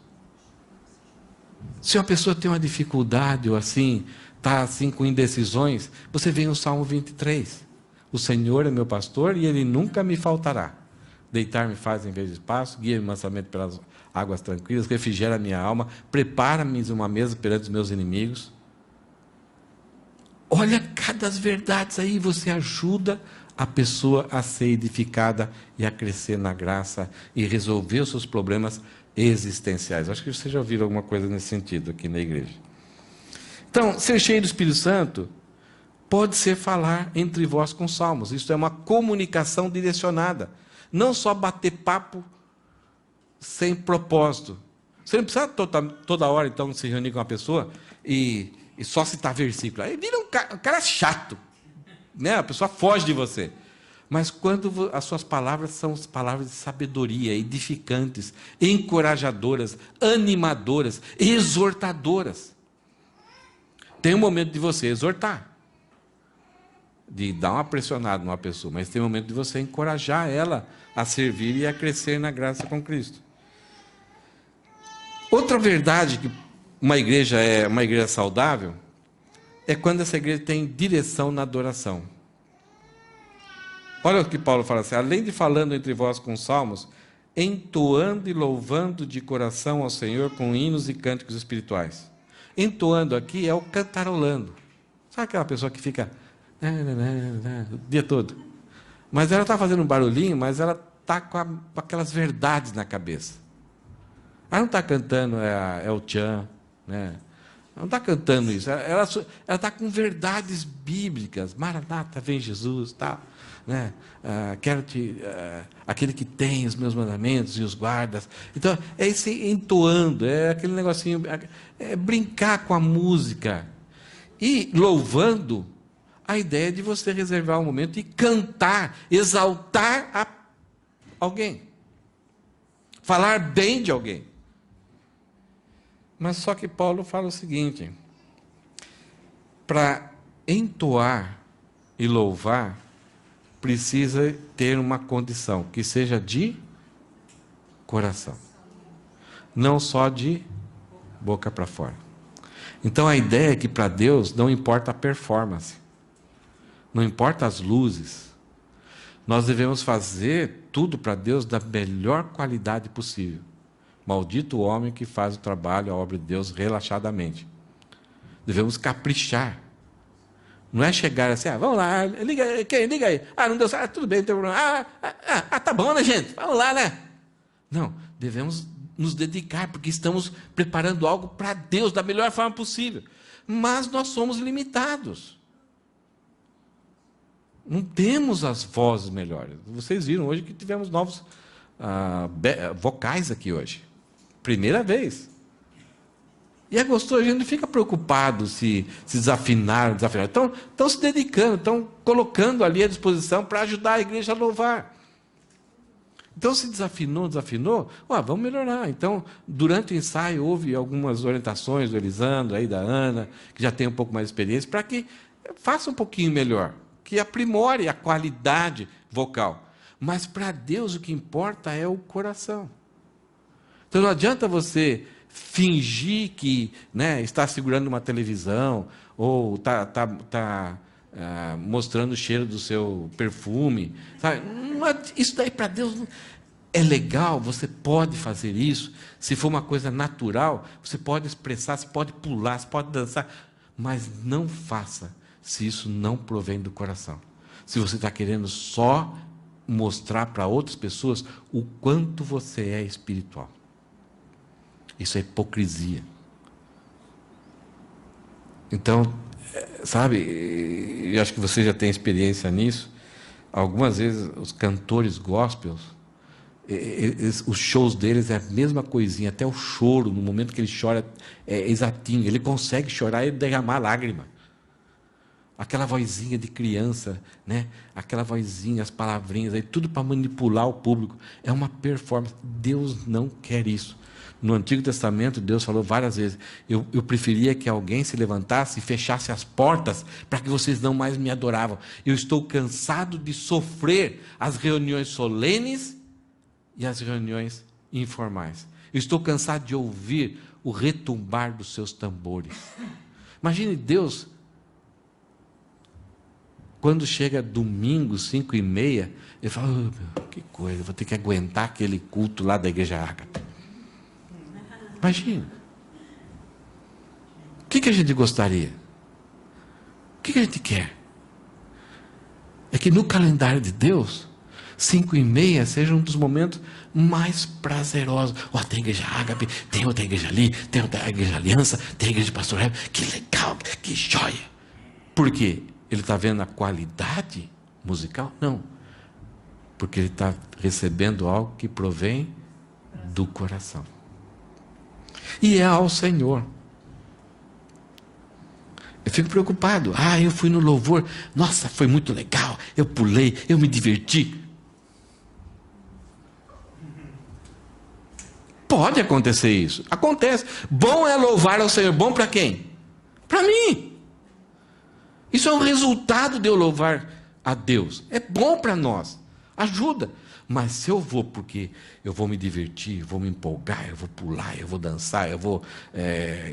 Se uma pessoa tem uma dificuldade ou assim, está assim com indecisões, você vem no Salmo 23. O Senhor é meu pastor e Ele nunca me faltará. Deitar-me faz em vez de espaço, guia-me mansamente pelas águas tranquilas, refrigera a minha alma, prepara-me uma mesa perante os meus inimigos. Olha cada verdades aí, você ajuda a pessoa a ser edificada e a crescer na graça e resolver os seus problemas existenciais. Acho que vocês já ouviram alguma coisa nesse sentido aqui na igreja. Então, ser cheio do Espírito Santo pode ser falar entre vós com salmos. Isso é uma comunicação direcionada. Não só bater papo sem propósito. Você não precisa toda hora, então, se reunir com uma pessoa e só citar versículo. Aí vira um cara chato. Né? A pessoa foge de você. Mas quando as suas palavras são palavras de sabedoria, edificantes, encorajadoras, animadoras, exortadoras. Tem um momento de você exortar, de dar uma pressionada numa pessoa, mas tem um momento de você encorajar ela a servir e a crescer na graça com Cristo. Outra verdade que uma igreja é uma igreja saudável é quando essa igreja tem direção na adoração. Olha o que Paulo fala assim: além de falando entre vós com salmos, entoando e louvando de coração ao Senhor com hinos e cânticos espirituais. Entoando aqui é o cantarolando. Sabe aquela pessoa que fica o dia todo? Mas ela está fazendo um barulhinho, mas ela está com aquelas verdades na cabeça. Ela não está cantando o tchan, né? Não está cantando isso. Ela está com verdades bíblicas. Maranata, vem Jesus, tá? Né? Aquele que tem os meus mandamentos e os guardas. Então, é esse entoando, é aquele negocinho, é brincar com a música. E louvando, a ideia de você reservar um momento e cantar, exaltar alguém. Falar bem de alguém. Mas só que Paulo fala o seguinte: para entoar e louvar, precisa ter uma condição, que seja de coração. não só de boca para fora. Então a ideia é que para Deus não importa a performance, não importa as luzes. Nós devemos fazer tudo para Deus da melhor qualidade possível. Maldito o homem que faz o trabalho, a obra de Deus, relaxadamente. Devemos caprichar. Não é chegar assim, vamos lá, liga aí. Não deu certo, tudo bem, não tem problema. Tá bom, né, gente? Vamos lá, né? Não, devemos nos dedicar, porque estamos preparando algo para Deus da melhor forma possível. Mas nós somos limitados. Não temos as vozes melhores. Vocês viram hoje que tivemos novos vocais aqui hoje. Primeira vez. E é gostoso, a gente não fica preocupado se desafinaram, não desafinaram. Estão se dedicando, estão colocando ali à disposição para ajudar a igreja a louvar. Então, se desafinou, vamos melhorar. Então, durante o ensaio, houve algumas orientações do Elisandro, aí, da Ana, que já tem um pouco mais de experiência, para que faça um pouquinho melhor, que aprimore a qualidade vocal. Mas, para Deus, o que importa é o coração. Então, não adianta você fingir que, né, está segurando uma televisão, ou está mostrando o cheiro do seu perfume. Sabe? Isso daí para Deus é legal, você pode fazer isso. Se for uma coisa natural, você pode expressar, você pode pular, você pode dançar. Mas não faça se isso não provém do coração. Se você está querendo só mostrar para outras pessoas o quanto você é espiritual. Isso é hipocrisia. Então, sabe, eu acho que você já tem experiência nisso. Algumas vezes os cantores gospels, os shows deles é a mesma coisinha, até o choro, no momento que ele chora, é exatinho. Ele consegue chorar e derramar lágrima. Aquela vozinha de criança, né? Aquela vozinha, as palavrinhas, aí, tudo para manipular o público. É uma performance. Deus não quer isso. No Antigo Testamento, Deus falou várias vezes, eu preferia que alguém se levantasse e fechasse as portas para que vocês não mais me adoravam. Eu estou cansado de sofrer as reuniões solenes e as reuniões informais. Eu estou cansado de ouvir o retumbar dos seus tambores. Imagine Deus, quando chega domingo, 5h30, ele fala, que coisa, vou ter que aguentar aquele culto lá da Igreja Ágape. Imagina. O que a gente gostaria? O que a gente quer? É que no calendário de Deus, 5h30 seja um dos momentos mais prazerosos. Tem a Igreja Ágape, tem outra igreja ali, tem outra igreja Aliança, tem a igreja de Pastor Hebe. Que legal, que joia. Por quê? Ele está vendo a qualidade musical? Não. Porque ele está recebendo algo que provém do coração. E é ao Senhor. Eu fico preocupado. Eu fui no louvor. Nossa, foi muito legal. Eu pulei, eu me diverti. Pode acontecer isso. Acontece. Bom é louvar ao Senhor. Bom para quem? Para mim. Isso é um resultado de eu louvar a Deus. É bom para nós. Ajuda. Mas se eu vou porque eu vou me divertir, eu vou me empolgar, eu vou pular, eu vou dançar, eu vou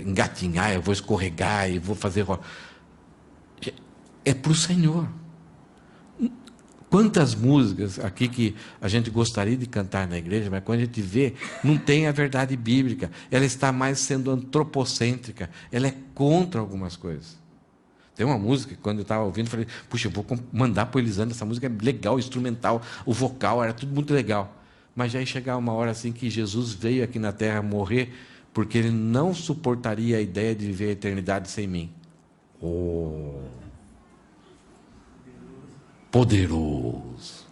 engatinhar, eu vou escorregar, eu vou fazer... É para o Senhor. Quantas músicas aqui que a gente gostaria de cantar na igreja, mas quando a gente vê, não tem a verdade bíblica. Ela está mais sendo antropocêntrica. Ela é contra algumas coisas. Tem uma música que quando eu estava ouvindo, eu falei, puxa, eu vou mandar para o Elisandro, essa música é legal, instrumental, o vocal, era tudo muito legal. Mas já ia chegar uma hora assim que Jesus veio aqui na terra morrer, porque ele não suportaria a ideia de viver a eternidade sem mim. Poderoso.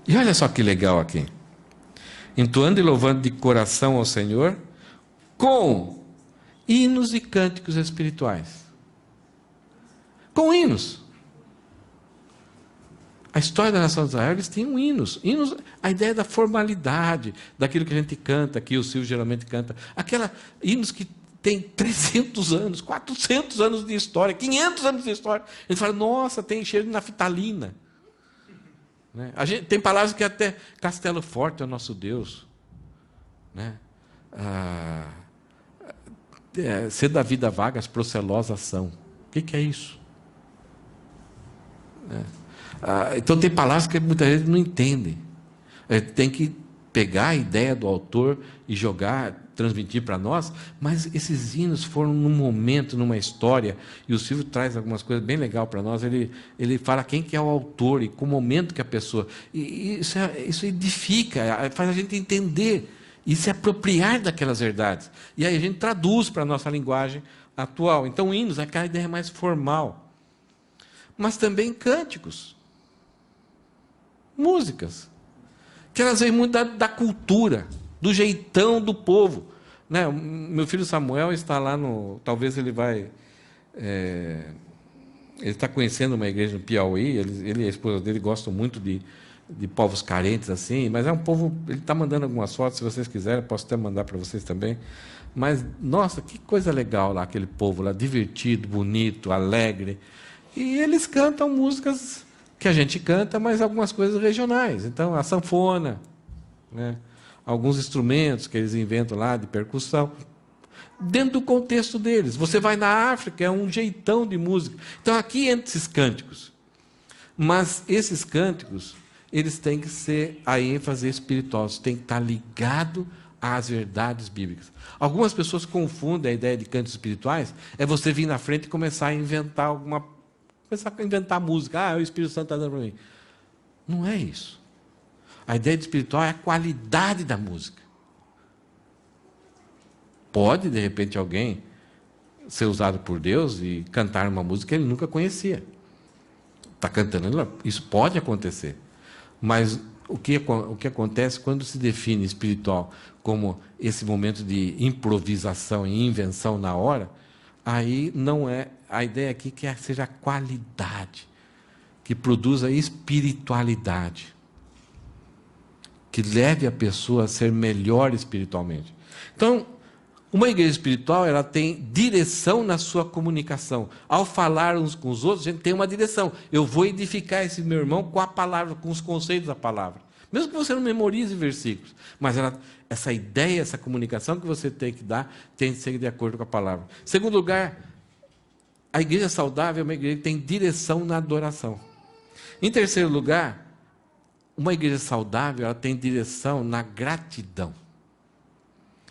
E olha só que legal aqui. Entoando e louvando de coração ao Senhor, com hinos e cânticos espirituais. Com hinos. A história da nação de Israel, eles tinham hinos. Hinos, a ideia da formalidade, daquilo que a gente canta aqui, o Silvio geralmente canta. Hinos que tem 300 anos, 400 anos de história, 500 anos de história. Ele fala, nossa, tem cheiro de naftalina. Né? A gente tem palavras que até Castelo Forte é o nosso Deus. né? Ser da vida vagas, procelosas são. O que é isso? Então tem palavras que muitas vezes não entendem. Tem que pegar a ideia do autor e jogar, transmitir para nós, mas esses hinos foram num momento, numa história, e o Silvio traz algumas coisas bem legais para nós. Ele fala quem que é o autor e com o momento que a pessoa... E isso edifica, faz a gente entender e se apropriar daquelas verdades. E aí a gente traduz para a nossa linguagem atual. Então, hinos é aquela ideia mais formal. Mas também cânticos. Músicas. Que elas vêm muito da cultura, do jeitão do povo. Né? Meu filho Samuel está lá no... Talvez ele vai... ele está conhecendo uma igreja no Piauí, ele e a esposa dele gostam muito de povos carentes, assim, mas é um povo... Ele está mandando algumas fotos, se vocês quiserem, posso até mandar para vocês também. Mas, nossa, que coisa legal lá, aquele povo lá, divertido, bonito, alegre. E eles cantam músicas que a gente canta, mas algumas coisas regionais. Então, a sanfona, né? Alguns instrumentos que eles inventam lá de percussão, dentro do contexto deles. Você vai na África, é um jeitão de música. Então, aqui entra esses cânticos. Mas esses cânticos, eles têm que ser a ênfase espiritual, tem que estar ligado às verdades bíblicas. Algumas pessoas confundem a ideia de cânticos espirituais, é você vir na frente e começar a inventar música. O Espírito Santo está dando para mim. Não é isso. A ideia de espiritual é a qualidade da música. Pode, de repente, alguém ser usado por Deus e cantar uma música que ele nunca conhecia. Está cantando, isso pode acontecer. Mas o que acontece quando se define espiritual como esse momento de improvisação e invenção na hora, aí não é... A ideia aqui que seja a qualidade, que produza espiritualidade, que leve a pessoa a ser melhor espiritualmente. Então, uma igreja espiritual, ela tem direção na sua comunicação. Ao falar uns com os outros, a gente tem uma direção. Eu vou edificar esse meu irmão com a palavra, com os conceitos da palavra. Mesmo que você não memorize versículos, mas essa ideia, essa comunicação que você tem que dar, tem que ser de acordo com a palavra. Em segundo lugar, a igreja saudável é uma igreja que tem direção na adoração. Em terceiro lugar, uma igreja saudável, ela tem direção na gratidão.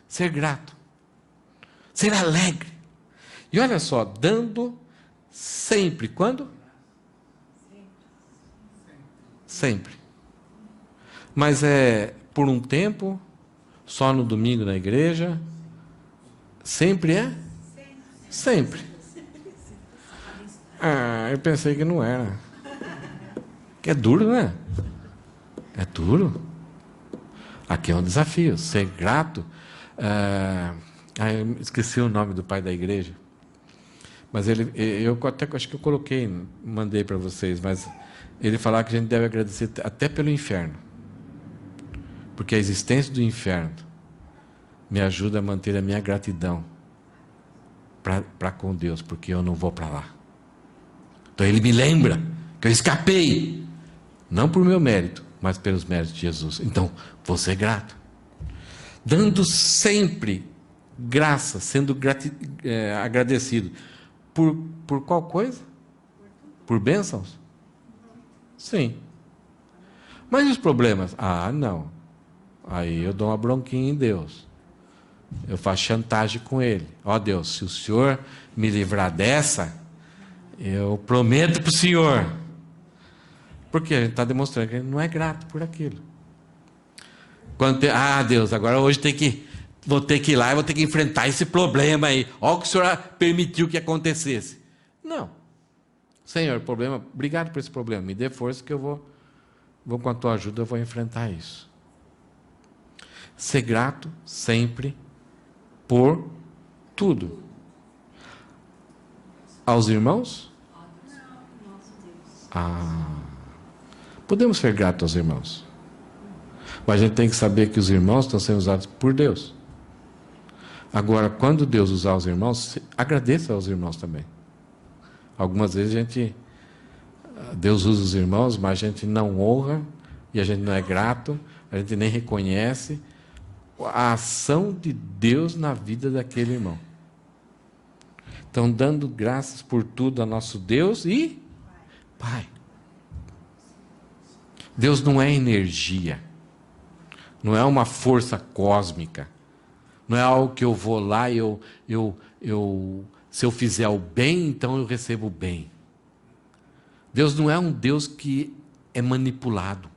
Ser grato. Ser alegre. E olha só, dando sempre. Quando? Sempre. Mas é por um tempo, só no domingo na igreja. Sempre é? Sempre. Eu pensei que não era. Que é duro, né? É duro. Aqui é um desafio. Ser grato. Eu esqueci o nome do pai da igreja. Mas eu até acho que eu coloquei, mandei para vocês, mas ele falava que a gente deve agradecer até pelo inferno. Porque a existência do inferno me ajuda a manter a minha gratidão para com Deus, porque eu não vou para lá. Então ele me lembra que eu escapei, não por meu mérito, mas pelos méritos de Jesus. Então, vou ser grato. Dando sempre graça, sendo agradecido. Por qual coisa? Por bênçãos? Sim. Mas e os problemas? Não. Aí eu dou uma bronquinha em Deus. Eu faço chantagem com Ele. Deus, se o Senhor me livrar dessa, eu prometo para o Senhor. Porque a gente está demonstrando que ele não é grato por aquilo. Deus, agora hoje vou ter que ir lá e vou ter que enfrentar esse problema aí. Olha o que o Senhor permitiu que acontecesse. Não. Senhor, obrigado por esse problema. Me dê força que eu vou com a tua ajuda, eu vou enfrentar isso. Ser grato sempre por tudo. Aos irmãos? Podemos ser gratos aos irmãos. Mas a gente tem que saber que os irmãos estão sendo usados por Deus. Agora, quando Deus usar os irmãos, agradeça aos irmãos também. Algumas vezes Deus usa os irmãos, mas a gente não honra, e a gente não é grato, a gente nem reconhece, a ação de Deus na vida daquele irmão. Então, dando graças por tudo a nosso Deus e Pai. Deus não é energia, não é uma força cósmica, não é algo que eu vou lá e se eu fizer o bem, então eu recebo o bem. Deus não é um Deus que é manipulado.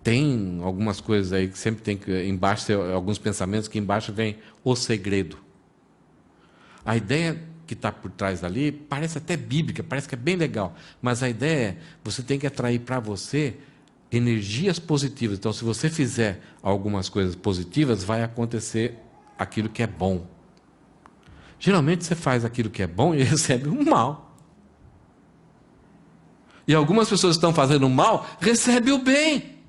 Tem algumas coisas aí que sempre tem que, embaixo, tem alguns pensamentos que embaixo vem o segredo. A ideia que está por trás dali parece até bíblica, parece que é bem legal, mas a ideia é, você tem que atrair para você energias positivas. Então, se você fizer algumas coisas positivas, vai acontecer aquilo que é bom. Geralmente você faz aquilo que é bom e recebe o mal. E algumas pessoas que estão fazendo o mal, recebem o bem.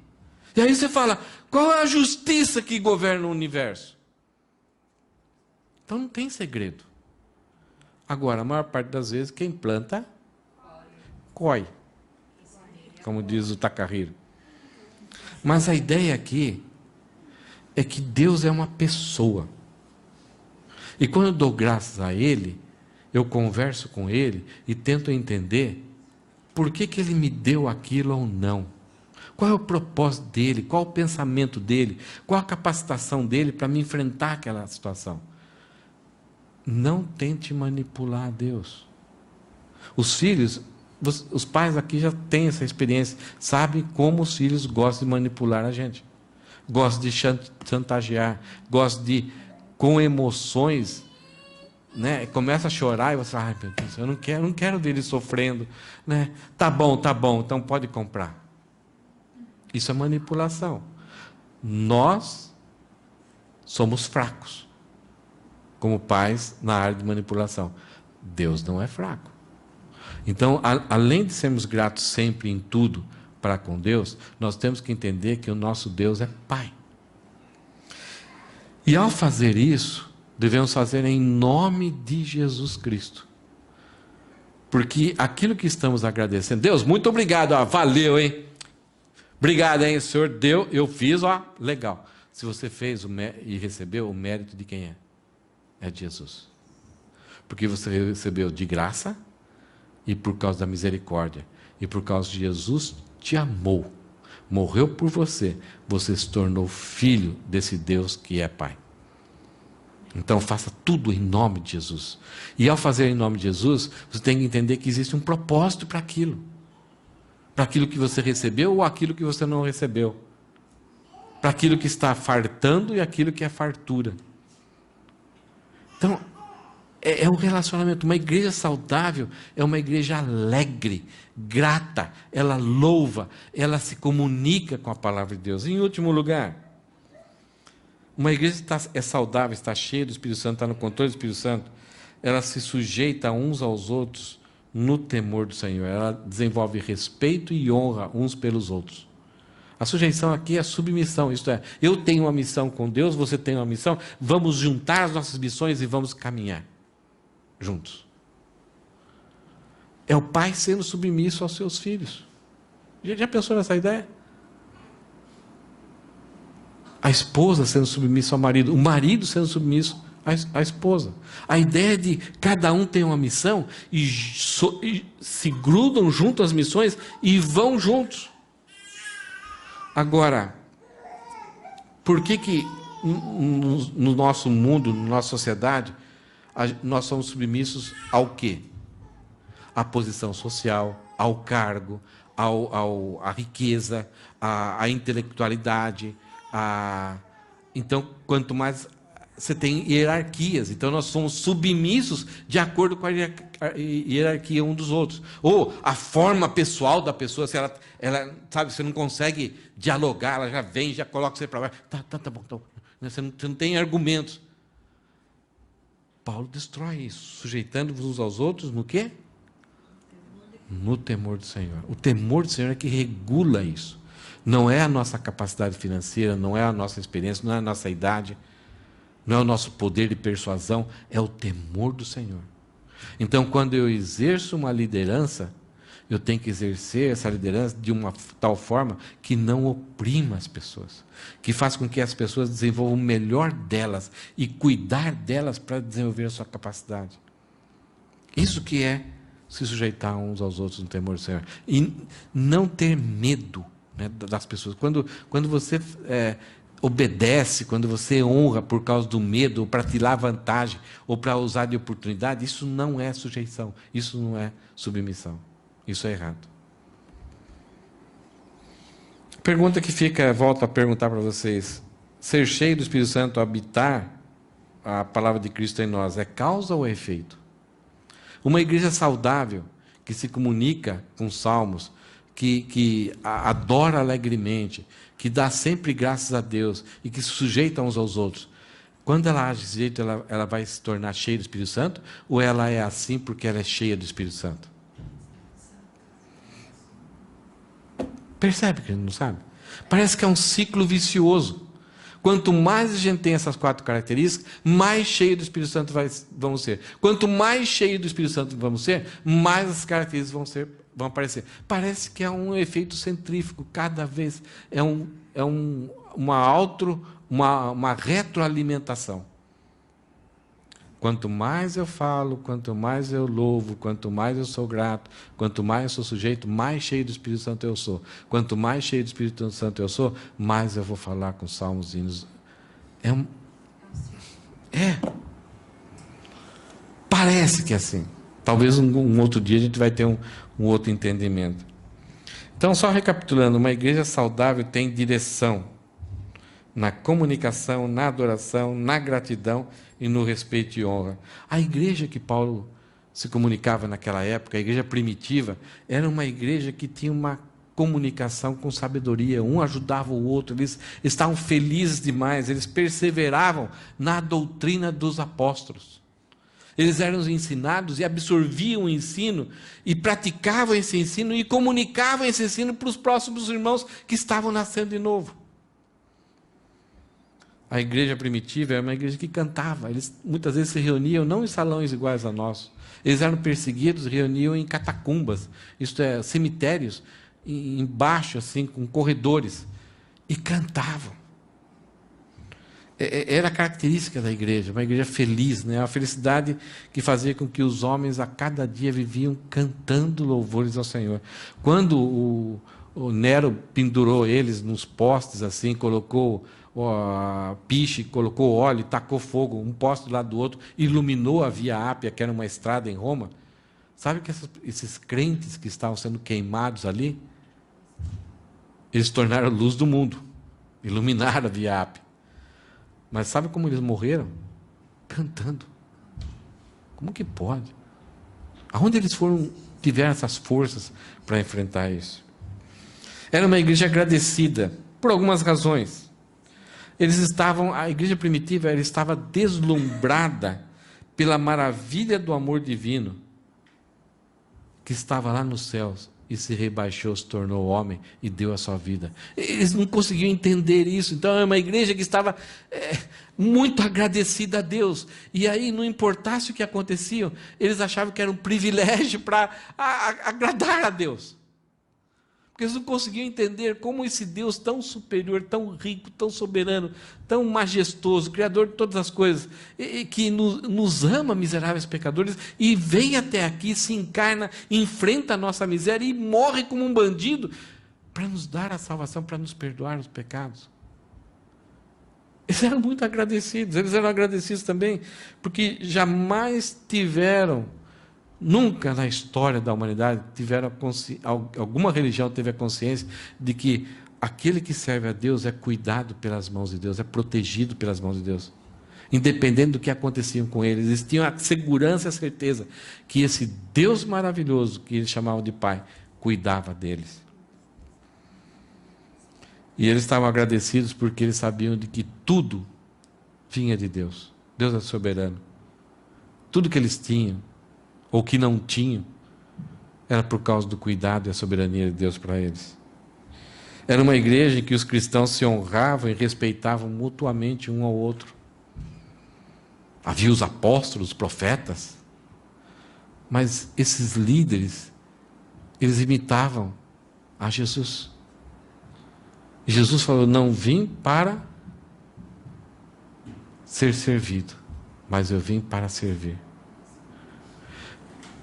E aí você fala, qual é a justiça que governa o universo? Então não tem segredo. Agora, a maior parte das vezes, quem planta, colhe. Como diz o Takahiro. Mas a ideia aqui é que Deus é uma pessoa. E quando eu dou graças a Ele, eu converso com Ele e tento entender por que Ele me deu aquilo ou não. Qual é o propósito dEle? Qual o pensamento dEle? Qual a capacitação dEle para me enfrentar aquela situação? Não tente manipular Deus. Os filhos, os pais aqui já têm essa experiência, sabem como os filhos gostam de manipular a gente. Gostam de chantagear, gostam de, com emoções, né, começa a chorar e você fala, ai meu Deus, eu não quero ver ele sofrendo, né? Tá bom, então pode comprar. Isso é manipulação. Nós somos fracos como pais na área de manipulação. Deus não é fraco. Então, além de sermos gratos sempre em tudo para com Deus, nós temos que entender que o nosso Deus é Pai. E ao fazer isso, devemos fazer em nome de Jesus Cristo. Porque aquilo que estamos agradecendo, Deus, muito obrigado, valeu, hein? Obrigado, hein? O Senhor deu, eu fiz, legal. Se você fez e recebeu, o mérito de quem é? É de Jesus. Porque você recebeu de graça e por causa da misericórdia. E por causa de Jesus te amou. Morreu por você. Você se tornou filho desse Deus que é Pai. Então faça tudo em nome de Jesus. E ao fazer em nome de Jesus, você tem que entender que existe um propósito para aquilo. Para aquilo que você recebeu ou aquilo que você não recebeu. Para aquilo que está fartando e aquilo que é fartura. Então, é um relacionamento. Uma igreja saudável é uma igreja alegre, grata, ela louva, ela se comunica com a palavra de Deus. Em último lugar, uma igreja é saudável, está cheia do Espírito Santo, está no controle do Espírito Santo, ela se sujeita uns aos outros no temor do Senhor. Ela desenvolve respeito e honra uns pelos outros. A sujeição aqui é submissão, isto é, eu tenho uma missão com Deus, você tem uma missão, vamos juntar as nossas missões e vamos caminhar juntos. É o pai sendo submisso aos seus filhos. Já pensou nessa ideia? A esposa sendo submissa ao marido, o marido sendo submisso à esposa. A ideia de cada um tem uma missão e se grudam junto às missões e vão juntos. Agora, por que no nosso mundo, na nossa sociedade, nós somos submissos ao quê? À posição social, ao cargo, à riqueza, à intelectualidade. Então, quanto mais você tem hierarquias, então nós somos submissos de acordo com a hierarquia um dos outros. Ou a forma pessoal da pessoa, se ela sabe, você não consegue dialogar, ela já vem, já coloca você para baixo. Tá bom. Você não tem argumentos. Paulo destrói isso, sujeitando-vos uns aos outros no quê? No temor do Senhor. O temor do Senhor é que regula isso. Não é a nossa capacidade financeira, não é a nossa experiência, não é a nossa idade, não é o nosso poder de persuasão, é o temor do Senhor. Então, quando eu exerço uma liderança, eu tenho que exercer essa liderança de uma tal forma que não oprima as pessoas, que faz com que as pessoas desenvolvam o melhor delas e cuidar delas para desenvolver a sua capacidade. Isso que é se sujeitar uns aos outros no temor do Senhor. E não ter medo, né, das pessoas. Quando você obedece, quando você honra por causa do medo, ou para tirar vantagem, ou para usar de oportunidade, isso não é sujeição, isso não é submissão. Isso é errado. Pergunta que fica, volto a perguntar para vocês. Ser cheio do Espírito Santo, habitar a palavra de Cristo em nós, é causa ou é efeito? Uma igreja saudável, que se comunica com salmos, que adora alegremente, que dá sempre graças a Deus e que se sujeita uns aos outros, quando ela age desse jeito, ela vai se tornar cheia do Espírito Santo, ou ela é assim porque ela é cheia do Espírito Santo? Percebe que a gente não sabe? Parece que é um ciclo vicioso. Quanto mais a gente tem essas 4 características, mais cheio do Espírito Santo vamos ser. Quanto mais cheio do Espírito Santo vamos ser, mais as características vão aparecer. Parece que é um efeito centrífugo, cada vez uma retroalimentação. Quanto mais eu falo, quanto mais eu louvo, quanto mais eu sou grato, quanto mais eu sou sujeito, mais cheio do Espírito Santo eu sou. Quanto mais cheio do Espírito Santo eu sou, mais eu vou falar com salmos e hinos. Parece que é assim. Talvez um outro dia a gente vai ter um outro entendimento. Então, só recapitulando, uma igreja saudável tem direção na comunicação, na adoração, na gratidão e no respeito e honra. A igreja que Paulo se comunicava naquela época, a igreja primitiva, era uma igreja que tinha uma comunicação com sabedoria, um ajudava o outro, eles estavam felizes demais, eles perseveravam na doutrina dos apóstolos. Eles eram ensinados e absorviam o ensino e praticavam esse ensino e comunicavam esse ensino para os próximos irmãos que estavam nascendo de novo. A igreja primitiva era uma igreja que cantava. Eles muitas vezes se reuniam não em salões iguais a nós. Eles eram perseguidos, reuniam em catacumbas, isto é, cemitérios, embaixo, assim, com corredores, e cantavam. Era a característica da igreja, uma igreja feliz, né? Uma felicidade que fazia com que os homens a cada dia viviam cantando louvores ao Senhor. Quando o Nero pendurou eles nos postes, assim, colocou piche, colocou óleo, tacou fogo, um poste do lado do outro, iluminou a Via Ápia, que era uma estrada em Roma. Sabe que esses crentes que estavam sendo queimados ali, eles tornaram a luz do mundo, iluminaram a Via Ápia. Mas sabe como eles morreram? Cantando. Como que pode? Aonde eles tiveram essas forças para enfrentar isso? Era uma igreja agradecida, por algumas razões. A igreja primitiva, ela estava deslumbrada pela maravilha do amor divino que estava lá nos céus e se rebaixou, se tornou homem e deu a sua vida. Eles não conseguiam entender isso. Então, é uma igreja que estava muito agradecida a Deus. E aí, não importasse o que acontecia, eles achavam que era um privilégio para agradar a Deus. Porque eles não conseguiam entender como esse Deus tão superior, tão rico, tão soberano, tão majestoso, Criador de todas as coisas, que nos ama, miseráveis pecadores, e vem até aqui, se encarna, enfrenta a nossa miséria e morre como um bandido para nos dar a salvação, para nos perdoar os pecados. Eles eram muito agradecidos. Eles eram agradecidos também porque jamais tiveram, nunca na história da humanidade, alguma religião teve a consciência de que aquele que serve a Deus é cuidado pelas mãos de Deus, é protegido pelas mãos de Deus. Independente do que acontecia com eles, eles tinham a segurança e a certeza que esse Deus maravilhoso, que eles chamavam de Pai, cuidava deles. E eles estavam agradecidos porque eles sabiam de que tudo vinha de Deus. Deus é soberano. Tudo que eles tinham, ou que não tinham, era por causa do cuidado e a soberania de Deus para eles. Era uma igreja em que os cristãos se honravam e respeitavam mutuamente um ao outro. Havia os apóstolos, os profetas, mas esses líderes, Eles imitavam a Jesus. E Jesus falou: não vim para ser servido, mas eu vim para servir.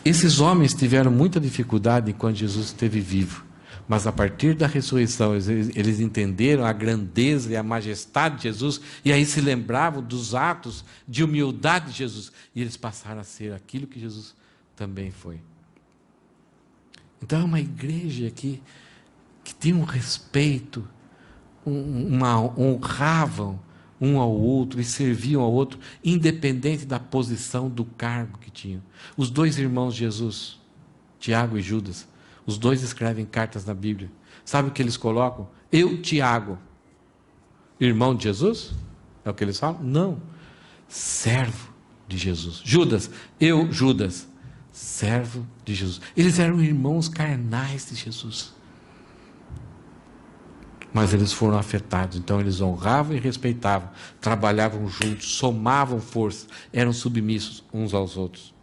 Esses homens tiveram muita dificuldade enquanto Jesus esteve vivo. Mas a partir da ressurreição, eles entenderam a grandeza e a majestade de Jesus, e aí se lembravam dos atos de humildade de Jesus, e eles passaram a ser aquilo que Jesus também foi. Então é uma igreja aqui que tem um respeito, honravam um ao outro e serviam ao outro, independente da posição, do cargo que tinham. Os dois irmãos de Jesus, Tiago e Judas, os dois escrevem cartas na Bíblia. Sabe o que eles colocam? Eu, Tiago, irmão de Jesus? É o que eles falam? Não. Servo de Jesus. Judas, eu, Judas, servo de Jesus. Eles eram irmãos carnais de Jesus. Mas eles foram afetados. Então eles honravam e respeitavam. Trabalhavam juntos, somavam forças. Eram submissos uns aos outros.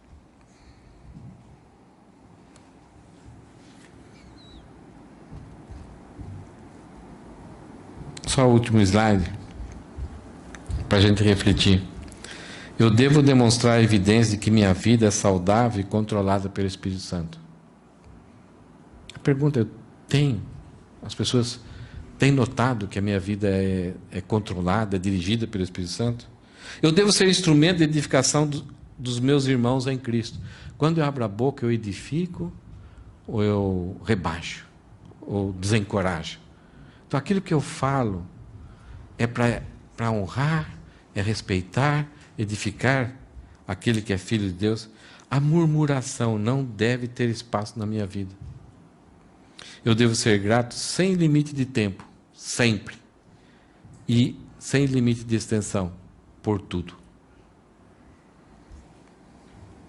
Só o último slide, para a gente refletir. Eu devo demonstrar a evidência de que minha vida é saudável e controlada pelo Espírito Santo. A pergunta é: as pessoas têm notado que a minha vida é controlada, é dirigida pelo Espírito Santo? Eu devo ser instrumento de edificação dos meus irmãos em Cristo. Quando eu abro a boca, eu edifico, ou eu rebaixo, ou desencorajo? Então, aquilo que eu falo é para honrar, é respeitar, edificar aquele que é filho de Deus. A murmuração não deve ter espaço na minha vida. Eu devo ser grato sem limite de tempo, sempre. E sem limite de extensão, por tudo.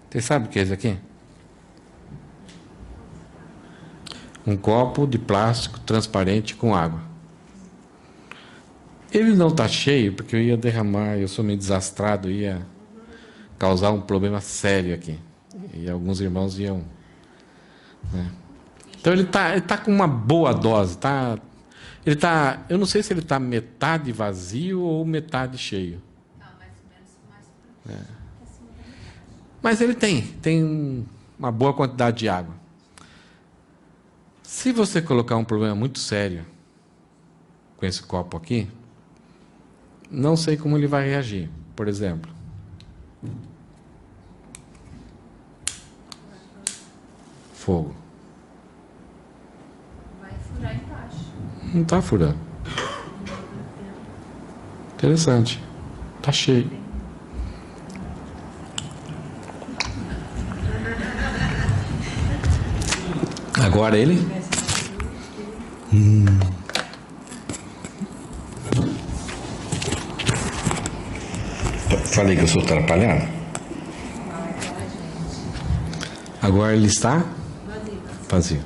Você sabe o que é isso aqui? Um copo de plástico transparente com água. Ele não está cheio, porque eu ia derramar, eu sou meio desastrado, ia causar um problema sério aqui. E alguns irmãos iam... né? Então ele tá com uma boa dose. Eu não sei se ele está metade vazio ou metade cheio. Mais ou menos. Mas ele tem uma boa quantidade de água. Se você colocar um problema muito sério com esse copo aqui, não sei como ele vai reagir. Por exemplo, fogo. Vai furar embaixo. Não está furando. Interessante. Está cheio. Agora ele? Falei que eu sou atrapalhado? Agora ele está? Vazio.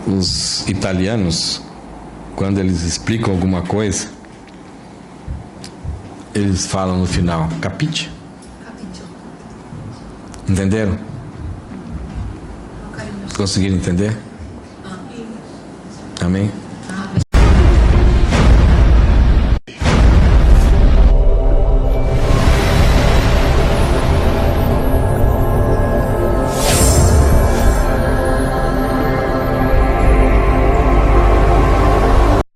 Os italianos, quando eles explicam alguma coisa, eles falam no final, capite? Entenderam? Conseguiram entender? Amém?